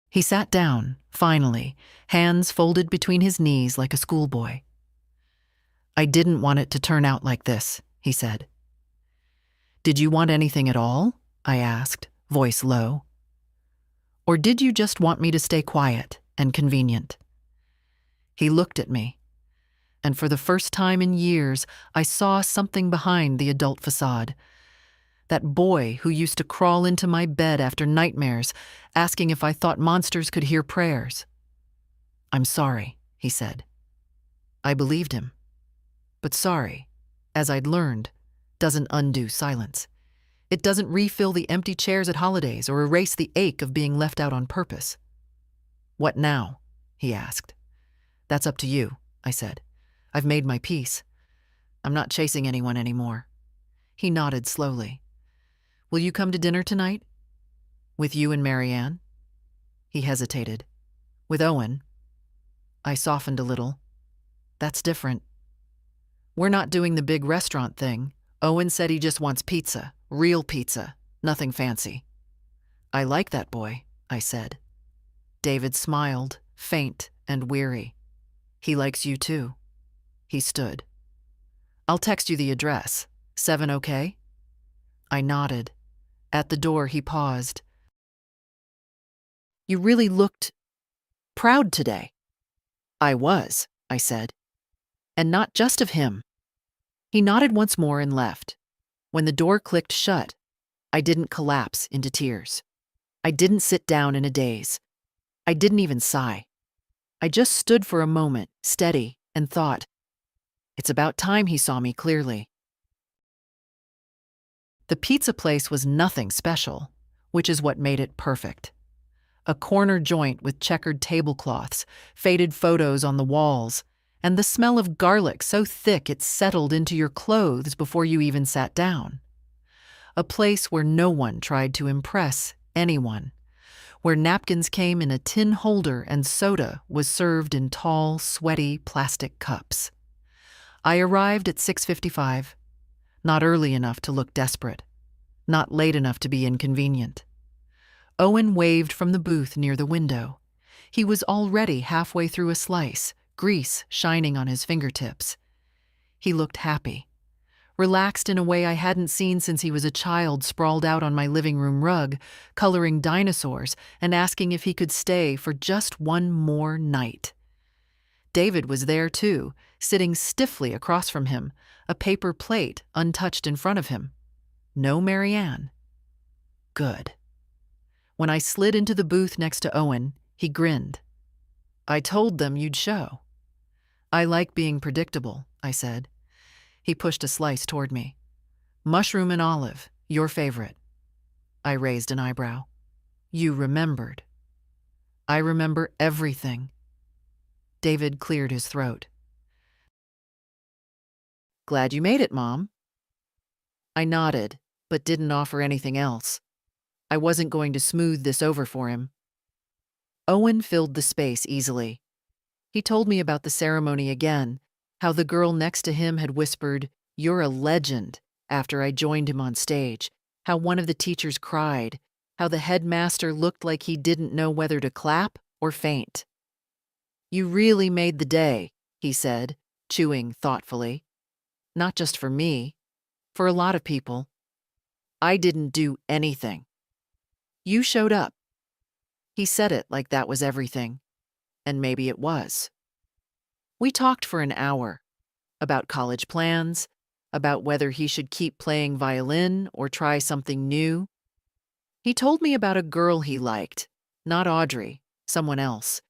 He sat down, finally, hands folded between his knees like a schoolboy. I didn't want it to turn out like this, he said. Did you want anything at all? I asked, voice low. Or did you just want me to stay quiet and convenient? He looked at me, and for the first time in years, I saw something behind the adult facade. That boy who used to crawl into my bed after nightmares, asking if I thought monsters could hear prayers. I'm sorry, he said. I believed him. But sorry, as I'd learned, doesn't undo silence. It doesn't refill the empty chairs at holidays or erase the ache of being left out on purpose. What now? He asked. That's up to you, I said. I've made my peace. I'm not chasing anyone anymore. He nodded slowly. Will you come to dinner tonight? With you and Marianne? He hesitated. With Owen? I softened a little. That's different. We're not doing the big restaurant thing. Owen said he just wants pizza, real pizza, nothing fancy. I like that boy, I said. David smiled, faint and weary. He likes you too. He stood. I'll text you the address. 7 okay? I nodded. At the door, he paused. You really looked proud today. I was, I said. And not just of him. He nodded once more and left. When the door clicked shut, I didn't collapse into tears. I didn't sit down in a daze. I didn't even sigh. I just stood for a moment, steady, and thought, it's about time he saw me clearly. The pizza place was nothing special, which is what made it perfect. A corner joint with checkered tablecloths, faded photos on the walls, and the smell of garlic so thick it settled into your clothes before you even sat down. A place where no one tried to impress anyone, where napkins came in a tin holder and soda was served in tall, sweaty plastic cups. I arrived at 6:55, not early enough to look desperate, not late enough to be inconvenient. Owen waved from the booth near the window. He was already halfway through a slice, grease shining on his fingertips. He looked happy, relaxed in a way I hadn't seen since he was a child sprawled out on my living room rug, coloring dinosaurs and asking if he could stay for just one more night. David was there too, sitting stiffly across from him, a paper plate untouched in front of him. No Marianne. Good. When I slid into the booth next to Owen, he grinned. I told them you'd show. I like being predictable, I said. He pushed a slice toward me. Mushroom and olive, your favorite. I raised an eyebrow. You remembered. I remember everything. David cleared his throat. Glad you made it, Mom. I nodded, but didn't offer anything else. I wasn't going to smooth this over for him. Owen filled the space easily. He told me about the ceremony again, how the girl next to him had whispered, "You're a legend," after I joined him on stage, how one of the teachers cried, how the headmaster looked like he didn't know whether to clap or faint. "You really made the day," he said, chewing thoughtfully. "Not just for me, for a lot of people. I didn't do anything. You showed up." He said it like that was everything, and maybe it was. We talked for an hour about college plans, about whether he should keep playing violin or try something new. He told me about a girl he liked, not Audrey, someone else,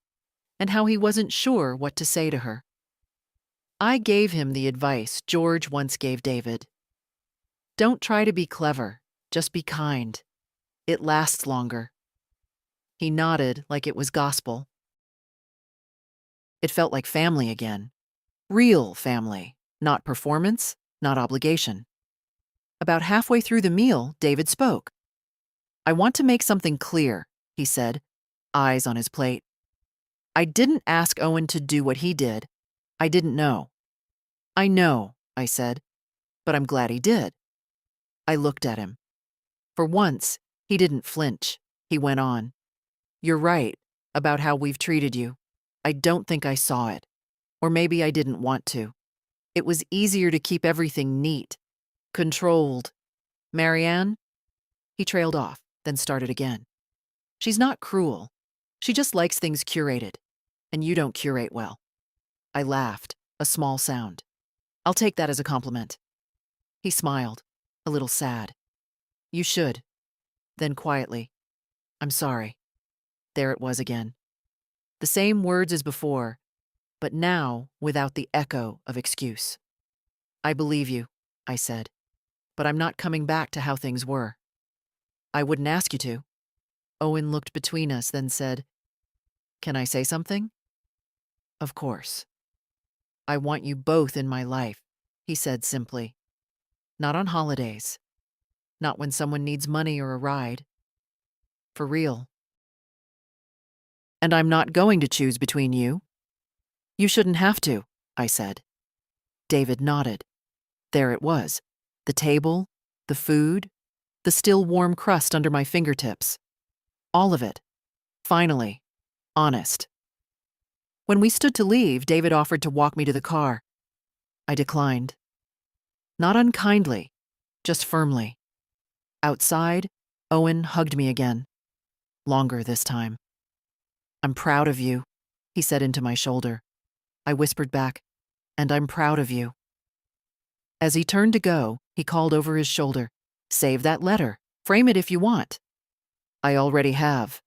and how he wasn't sure what to say to her. I gave him the advice George once gave David. Don't try to be clever, just be kind. It lasts longer. He nodded like it was gospel. It felt like family again. Real family, not performance, not obligation. About halfway through the meal, David spoke. "I want to make something clear," he said, eyes on his plate. "I didn't ask Owen to do what he did. I didn't know." "I know," I said, "but I'm glad he did." I looked at him. For once, he didn't flinch. He went on. "You're right about how we've treated you. I don't think I saw it. Or maybe I didn't want to. It was easier to keep everything neat, controlled. Marianne?" He trailed off, then started again. "She's not cruel. She just likes things curated. And you don't curate well." I laughed, a small sound. "I'll take that as a compliment." He smiled, a little sad. "You should." Then quietly, "I'm sorry." There it was again. The same words as before, but now without the echo of excuse. "I believe you," I said, "but I'm not coming back to how things were." "I wouldn't ask you to." Owen looked between us, then said, "Can I say something?" "Of course." "I want you both in my life," he said simply. "Not on holidays. Not when someone needs money or a ride. For real." "And I'm not going to choose between you." "You shouldn't have to," I said. David nodded. There it was. The table, the food, the still warm crust under my fingertips. All of it. Finally. Honest. When we stood to leave, David offered to walk me to the car. I declined. Not unkindly, just firmly. Outside, Owen hugged me again. Longer this time. "I'm proud of you," he said into my shoulder. I whispered back, "And I'm proud of you." As he turned to go, he called over his shoulder, "Save that letter. Frame it if you want." "I already have."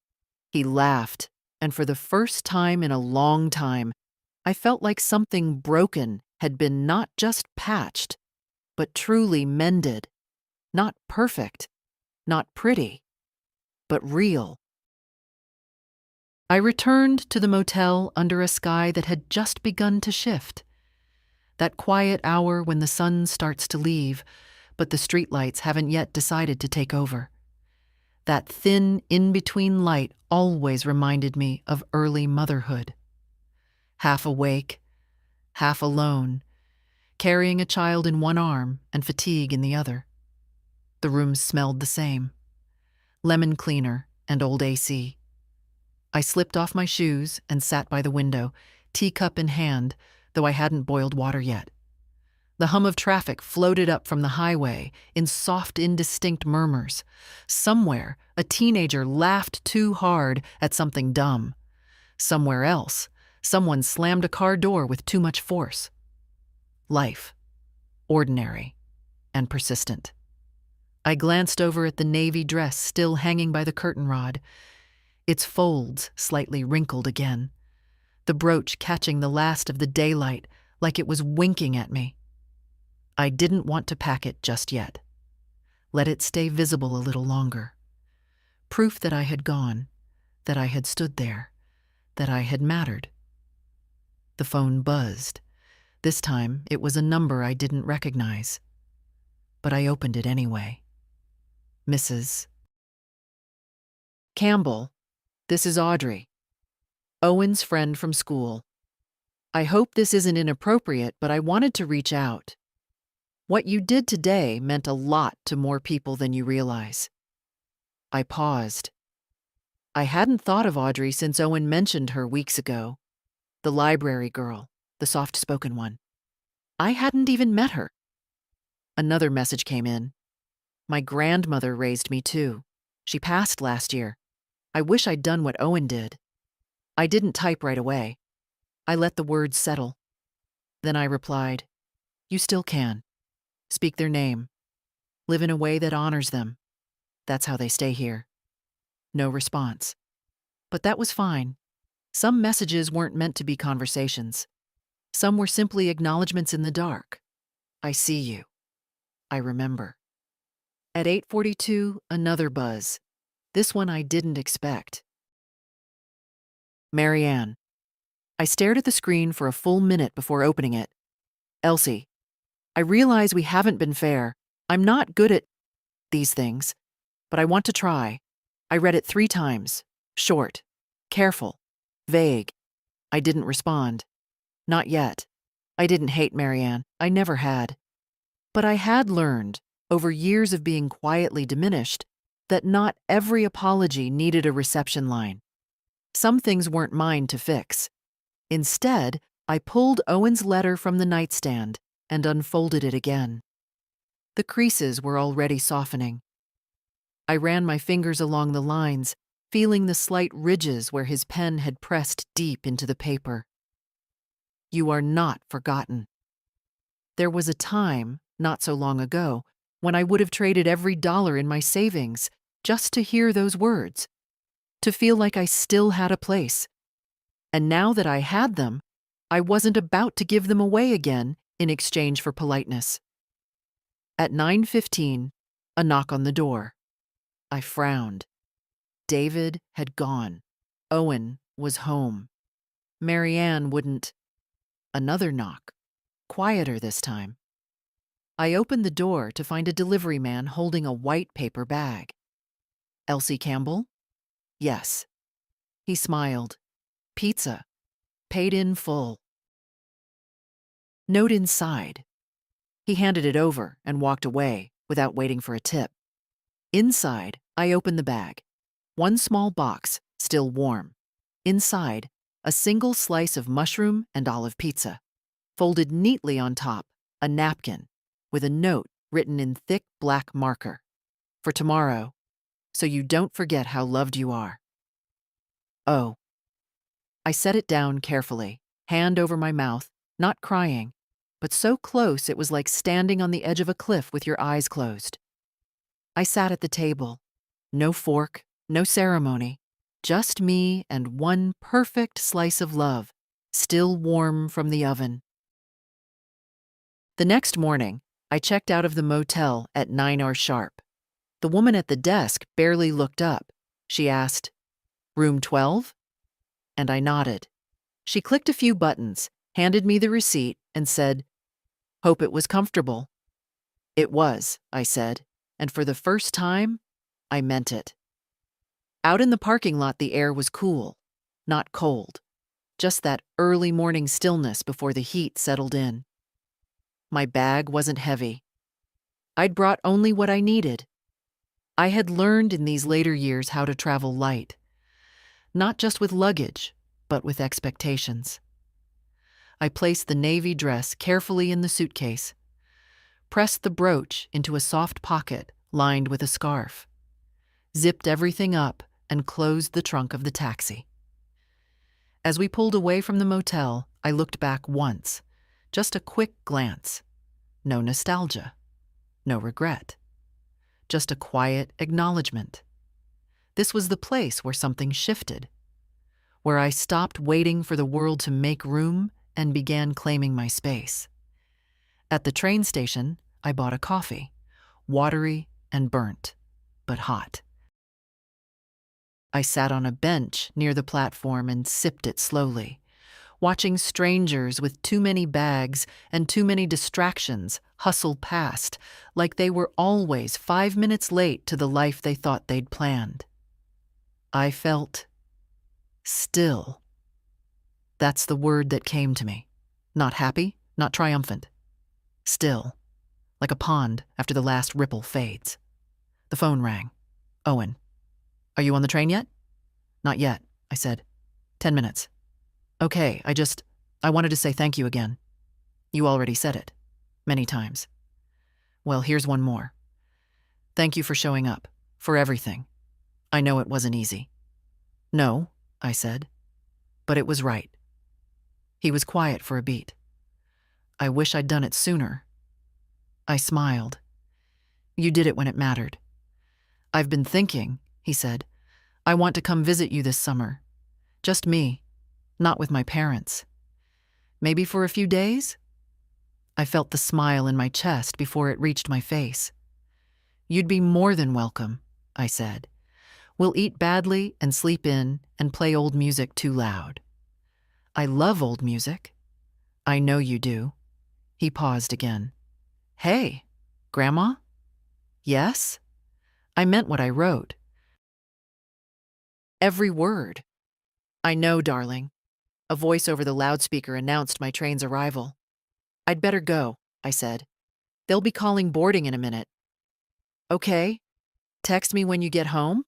He laughed, and for the first time in a long time, I felt like something broken had been not just patched, but truly mended. Not perfect, not pretty, but real. I returned to the motel under a sky that had just begun to shift. That quiet hour when the sun starts to leave, but the streetlights haven't yet decided to take over. That thin, in-between light always reminded me of early motherhood. Half awake, half alone, carrying a child in one arm and fatigue in the other. The rooms smelled the same. Lemon cleaner and old AC. I slipped off my shoes and sat by the window, teacup in hand, though I hadn't boiled water yet. The hum of traffic floated up from the highway in soft, indistinct murmurs. Somewhere, a teenager laughed too hard at something dumb. Somewhere else, someone slammed a car door with too much force. Life. Ordinary and persistent. I glanced over at the navy dress still hanging by the curtain rod, its folds slightly wrinkled again, the brooch catching the last of the daylight like it was winking at me. I didn't want to pack it just yet. Let it stay visible a little longer. Proof that I had gone, that I had stood there, that I had mattered. The phone buzzed. This time it was a number I didn't recognize. But I opened it anyway. "Mrs. Campbell, this is Audrey." Owen's friend from school. I hope this isn't inappropriate, but I wanted to reach out. What you did today meant a lot to more people than you realize. I paused. I hadn't thought of Audrey since Owen mentioned her weeks ago. The library girl, the soft-spoken one. I hadn't even met her. Another message came in. My grandmother raised me too. She passed last year. I wish I'd done what Owen did. I didn't type right away. I let the words settle. Then I replied, "You still can. Speak their name. Live in a way that honors them. That's how they stay here." No response. But that was fine. Some messages weren't meant to be conversations. Some were simply acknowledgments in the dark. I see you. I remember. At 8:42, another buzz. This one I didn't expect. Marianne. I stared at the screen for a full minute before opening it. Elsie. I realize we haven't been fair. I'm not good at these things, but I want to try. I read it 3 times. Short. Careful. Vague. I didn't respond. Not yet. I didn't hate Marianne. I never had. But I had learned, over years of being quietly diminished, that not every apology needed a reception line. Some things weren't mine to fix. Instead, I pulled Owen's letter from the nightstand and unfolded it again. The creases were already softening. I ran my fingers along the lines, feeling the slight ridges where his pen had pressed deep into the paper. You are not forgotten. There was a time, not so long ago, when I would have traded every dollar in my savings just to hear those words, to feel like I still had a place. And now that I had them, I wasn't about to give them away again in exchange for politeness. At 9:15, a knock on the door. I frowned. David had gone. Owen was home. Marianne wouldn't. Another knock. Quieter this time. I opened the door to find a delivery man holding a white paper bag. Elsie Campbell? Yes. He smiled. Pizza. Paid in full. Note inside. He handed it over and walked away without waiting for a tip. Inside, I opened the bag. One small box, still warm. Inside, a single slice of mushroom and olive pizza. Folded neatly on top, a napkin with a note written in thick black marker. For tomorrow, so you don't forget how loved you are. Oh. I set it down carefully, hand over my mouth, not crying, but so close it was like standing on the edge of a cliff with your eyes closed. I sat at the table. No fork, no ceremony, just me and one perfect slice of love, still warm from the oven. The next morning, I checked out of the motel at 9 hours sharp. The woman at the desk barely looked up. She asked, "Room 12?" And I nodded. She clicked a few buttons, handed me the receipt, and said, "Hope it was comfortable." It was, I said, and for the first time, I meant it. Out in the parking lot, the air was cool, not cold, just that early morning stillness before the heat settled in. My bag wasn't heavy. I'd brought only what I needed. I had learned in these later years how to travel light, not just with luggage, but with expectations. I placed the navy dress carefully in the suitcase, pressed the brooch into a soft pocket lined with a scarf, zipped everything up, and closed the trunk of the taxi. As we pulled away from the motel, I looked back once, just a quick glance. No nostalgia, no regret, just a quiet acknowledgement. This was the place where something shifted, where I stopped waiting for the world to make room and began claiming my space. At the train station, I bought a coffee, watery and burnt, but hot. I sat on a bench near the platform and sipped it slowly, watching strangers with too many bags and too many distractions hustle past like they were always 5 minutes late to the life they thought they'd planned. I felt still. That's the word that came to me. Not happy, not triumphant. Still, like a pond after the last ripple fades. The phone rang. Owen. Are you on the train yet? Not yet, I said. 10 minutes. Okay, I wanted to say thank you again. You already said it. Many times. Well, here's one more. Thank you for showing up. For everything. I know it wasn't easy. No, I said. But it was right. He was quiet for a beat. I wish I'd done it sooner. I smiled. You did it when it mattered. I've been thinking, he said. I want to come visit you this summer. Just me, not with my parents. Maybe for a few days? I felt the smile in my chest before it reached my face. You'd be more than welcome, I said. We'll eat badly and sleep in and play old music too loud. I love old music. I know you do. He paused again. Hey, Grandma? Yes? I meant what I wrote. Every word. I know, darling. A voice over the loudspeaker announced my train's arrival. I'd better go, I said. They'll be calling boarding in a minute. Okay. Text me when you get home?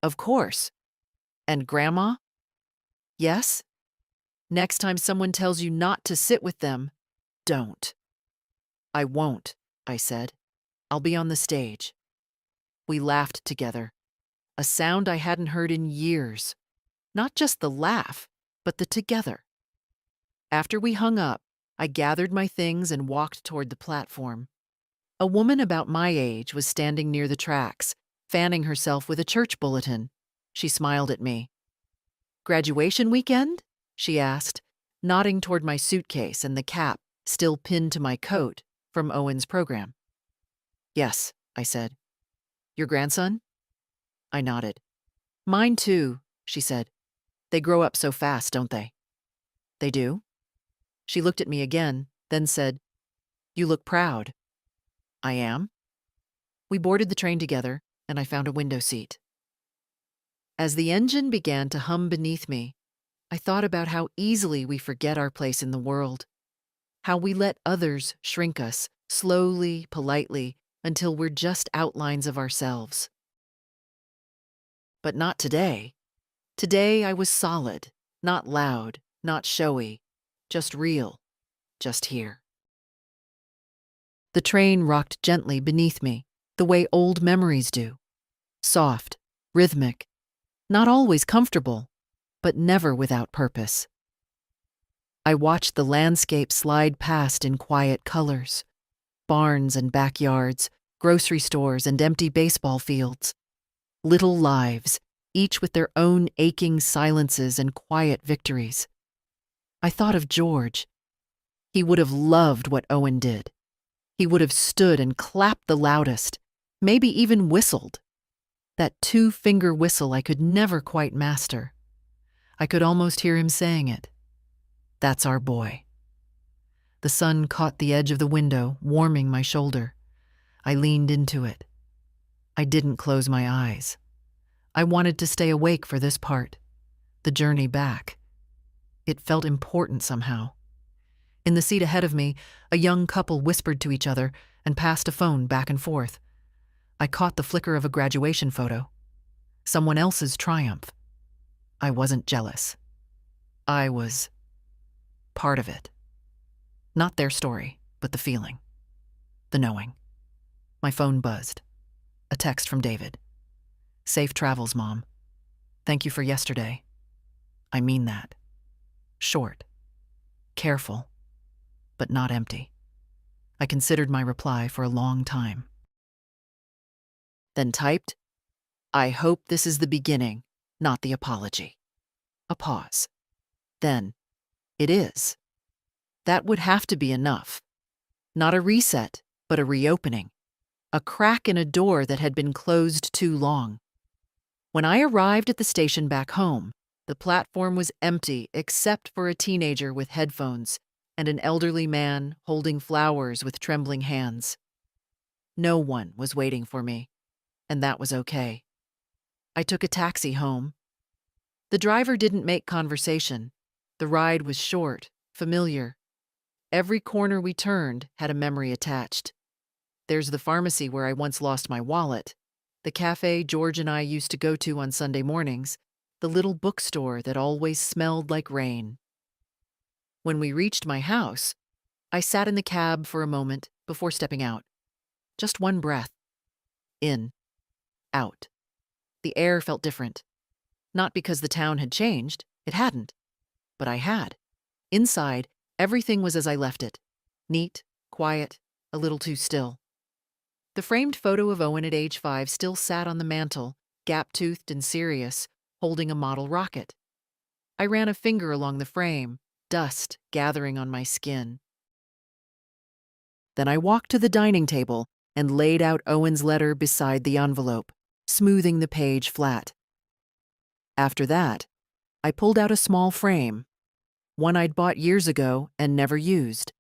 Of course. And Grandma? Yes? Next time someone tells you not to sit with them, don't. I won't, I said. I'll be on the stage. We laughed together, a sound I hadn't heard in years. Not just the laugh, but the together. After we hung up, I gathered my things and walked toward the platform. A woman about my age was standing near the tracks, fanning herself with a church bulletin. She smiled at me. Graduation weekend? She asked, nodding toward my suitcase and the cap, still pinned to my coat, from Owen's program. Yes, I said. Your grandson? I nodded. Mine too, she said. They grow up so fast, don't they? They do? She looked at me again, then said, You look proud. I am. We boarded the train together, and I found a window seat. As the engine began to hum beneath me, I thought about how easily we forget our place in the world, how we let others shrink us, slowly, politely, until we're just outlines of ourselves. But not today. Today I was solid, not loud, not showy, just real, just here. The train rocked gently beneath me, the way old memories do. Soft, rhythmic, not always comfortable, but never without purpose. I watched the landscape slide past in quiet colors. Barns and backyards, grocery stores and empty baseball fields. Little lives, each with their own aching silences and quiet victories. I thought of George. He would have loved what Owen did. He would have stood and clapped the loudest, maybe even whistled. That two-finger whistle I could never quite master. I could almost hear him saying it. That's our boy. The sun caught the edge of the window, warming my shoulder. I leaned into it. I didn't close my eyes. I wanted to stay awake for this part, the journey back. It felt important somehow. In the seat ahead of me, a young couple whispered to each other and passed a phone back and forth. I caught the flicker of a graduation photo. Someone else's triumph. I wasn't jealous. I was part of it. Not their story, but the feeling. The knowing. My phone buzzed. A text from David. Safe travels, Mom. Thank you for yesterday. I mean that. Short. Careful. But not empty. I considered my reply for a long time. Then typed, I hope this is the beginning, not the apology. A pause. Then, it is. That would have to be enough. Not a reset, but a reopening. A crack in a door that had been closed too long. When I arrived at the station back home, the platform was empty except for a teenager with headphones and an elderly man holding flowers with trembling hands. No one was waiting for me, and that was okay. I took a taxi home. The driver didn't make conversation, The ride was short, familiar. Every corner we turned had a memory attached. There's the pharmacy where I once lost my wallet, the cafe George and I used to go to on Sunday mornings, the little bookstore that always smelled like rain. When we reached my house, I sat in the cab for a moment before stepping out. Just one breath. In, out. The air felt different. Not because the town had changed, it hadn't. But I had. Inside, everything was as I left it. Neat, quiet, a little too still. The framed photo of Owen at age 5 still sat on the mantel, gap-toothed and serious, holding a model rocket. I ran a finger along the frame, dust gathering on my skin. Then I walked to the dining table and laid out Owen's letter beside the envelope, smoothing the page flat. After that, I pulled out a small frame, one I'd bought years ago and never used,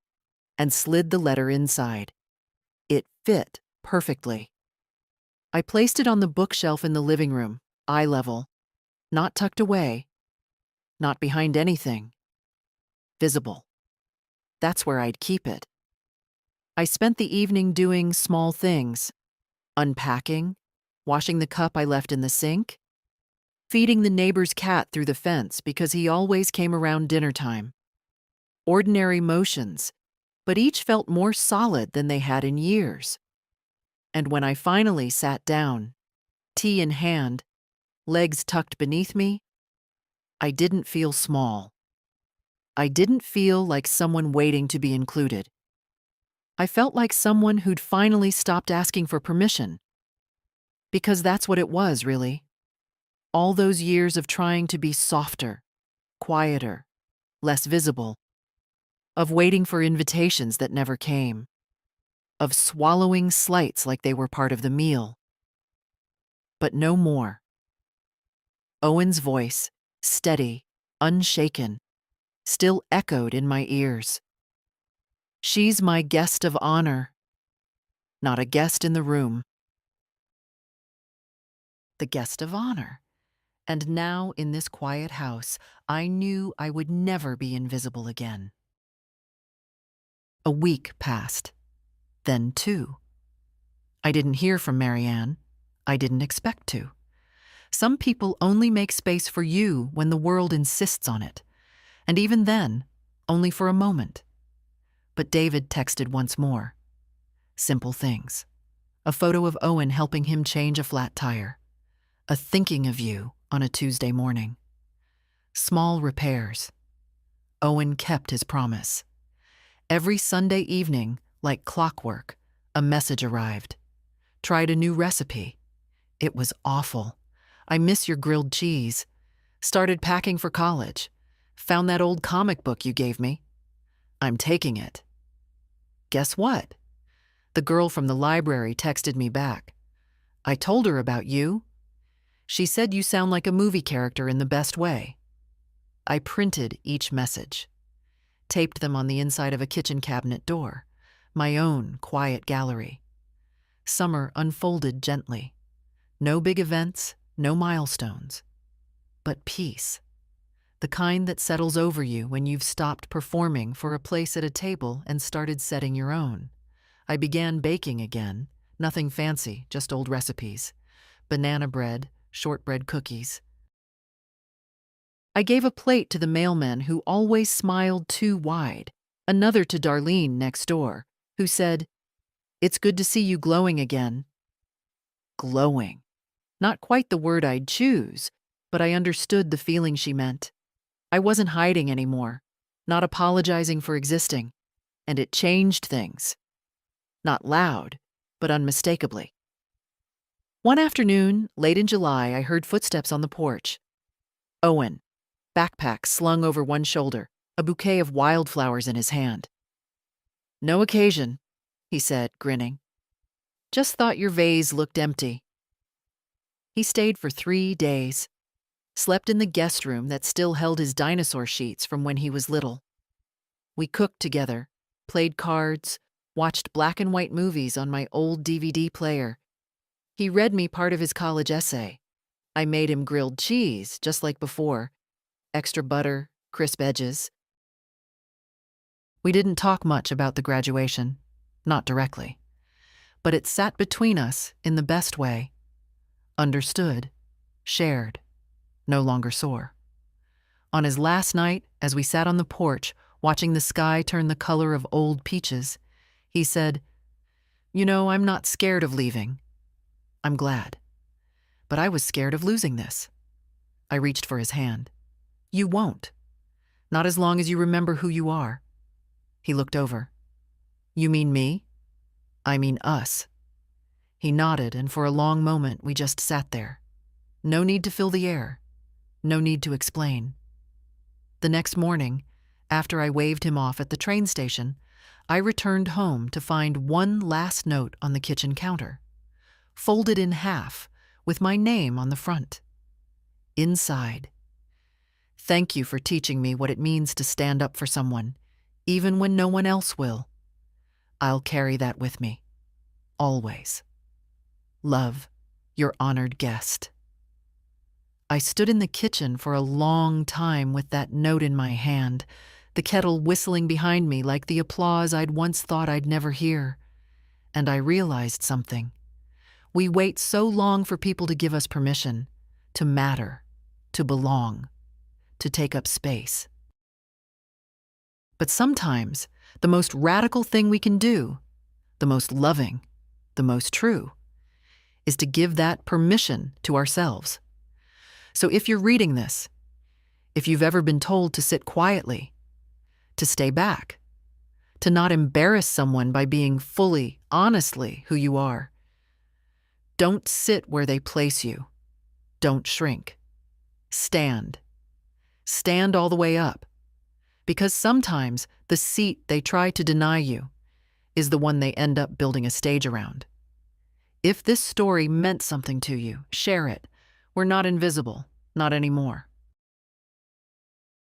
and slid the letter inside. It fit perfectly. I placed it on the bookshelf in the living room, eye level, not tucked away, not behind anything. Visible. That's where I'd keep it. I spent the evening doing small things, unpacking, washing the cup I left in the sink, feeding the neighbor's cat through the fence because he always came around dinner time. Ordinary motions, but each felt more solid than they had in years. And when I finally sat down, tea in hand, legs tucked beneath me, I didn't feel small. I didn't feel like someone waiting to be included. I felt like someone who'd finally stopped asking for permission. Because that's what it was, really. All those years of trying to be softer, quieter, less visible, of waiting for invitations that never came, of swallowing slights like they were part of the meal. But no more. Owen's voice, steady, unshaken, still echoed in my ears. She's my guest of honor, not a guest in the room. The guest of honor. And now, in this quiet house, I knew I would never be invisible again. A week passed, then 2. I didn't hear from Marianne. I didn't expect to. Some people only make space for you when the world insists on it, and even then, only for a moment. But David texted once more. Simple things. A photo of Owen helping him change a flat tire. A thinking of you on a Tuesday morning. Small repairs. Owen kept his promise. Every Sunday evening, like clockwork, a message arrived. Tried a new recipe. It was awful. I miss your grilled cheese. Started packing for college. Found that old comic book you gave me. I'm taking it. Guess what? The girl from the library texted me back. I told her about you. She said you sound like a movie character in the best way. I printed each message, taped them on the inside of a kitchen cabinet door, my own quiet gallery. Summer unfolded gently. No big events, no milestones. But peace. The kind that settles over you when you've stopped performing for a place at a table and started setting your own. I began baking again. Nothing fancy, just old recipes. Banana bread, shortbread cookies. I gave a plate to the mailman who always smiled too wide, another to Darlene next door, who said, "It's good to see you glowing again." Glowing. Not quite the word I'd choose, but I understood the feeling she meant. I wasn't hiding anymore, not apologizing for existing, and it changed things. Not loud, but unmistakably. One afternoon, late in July, I heard footsteps on the porch. Owen, backpack slung over one shoulder, a bouquet of wildflowers in his hand. "No occasion," he said, grinning. "Just thought your vase looked empty." He stayed for 3 days. Slept in the guest room that still held his dinosaur sheets from when he was little. We cooked together, played cards, watched black and white movies on my old DVD player. He read me part of his college essay. I made him grilled cheese, just like before. Extra butter, crisp edges. We didn't talk much about the graduation, not directly, but it sat between us in the best way. Understood, shared, no longer sore. On his last night, as we sat on the porch, watching the sky turn the color of old peaches, he said, "You know, I'm not scared of leaving. I'm glad. But I was scared of losing this." I reached for his hand. "You won't. Not as long as you remember who you are." He looked over. "You mean me?" "I mean us." He nodded, and for a long moment we just sat there. No need to fill the air. No need to explain. The next morning, after I waved him off at the train station, I returned home to find one last note on the kitchen counter, folded in half, with my name on the front. Inside, "Thank you for teaching me what it means to stand up for someone, even when no one else will. I'll carry that with me. Always. Love, your honored guest." I stood in the kitchen for a long time with that note in my hand, the kettle whistling behind me like the applause I'd once thought I'd never hear. And I realized something. We wait so long for people to give us permission, to matter, to belong, to take up space. But sometimes, the most radical thing we can do, the most loving, the most true, is to give that permission to ourselves. So if you're reading this, if you've ever been told to sit quietly, to stay back, to not embarrass someone by being fully, honestly who you are, don't sit where they place you. Don't shrink. Stand. Stand all the way up. Because sometimes the seat they try to deny you is the one they end up building a stage around. If this story meant something to you, share it. We're not invisible, not anymore.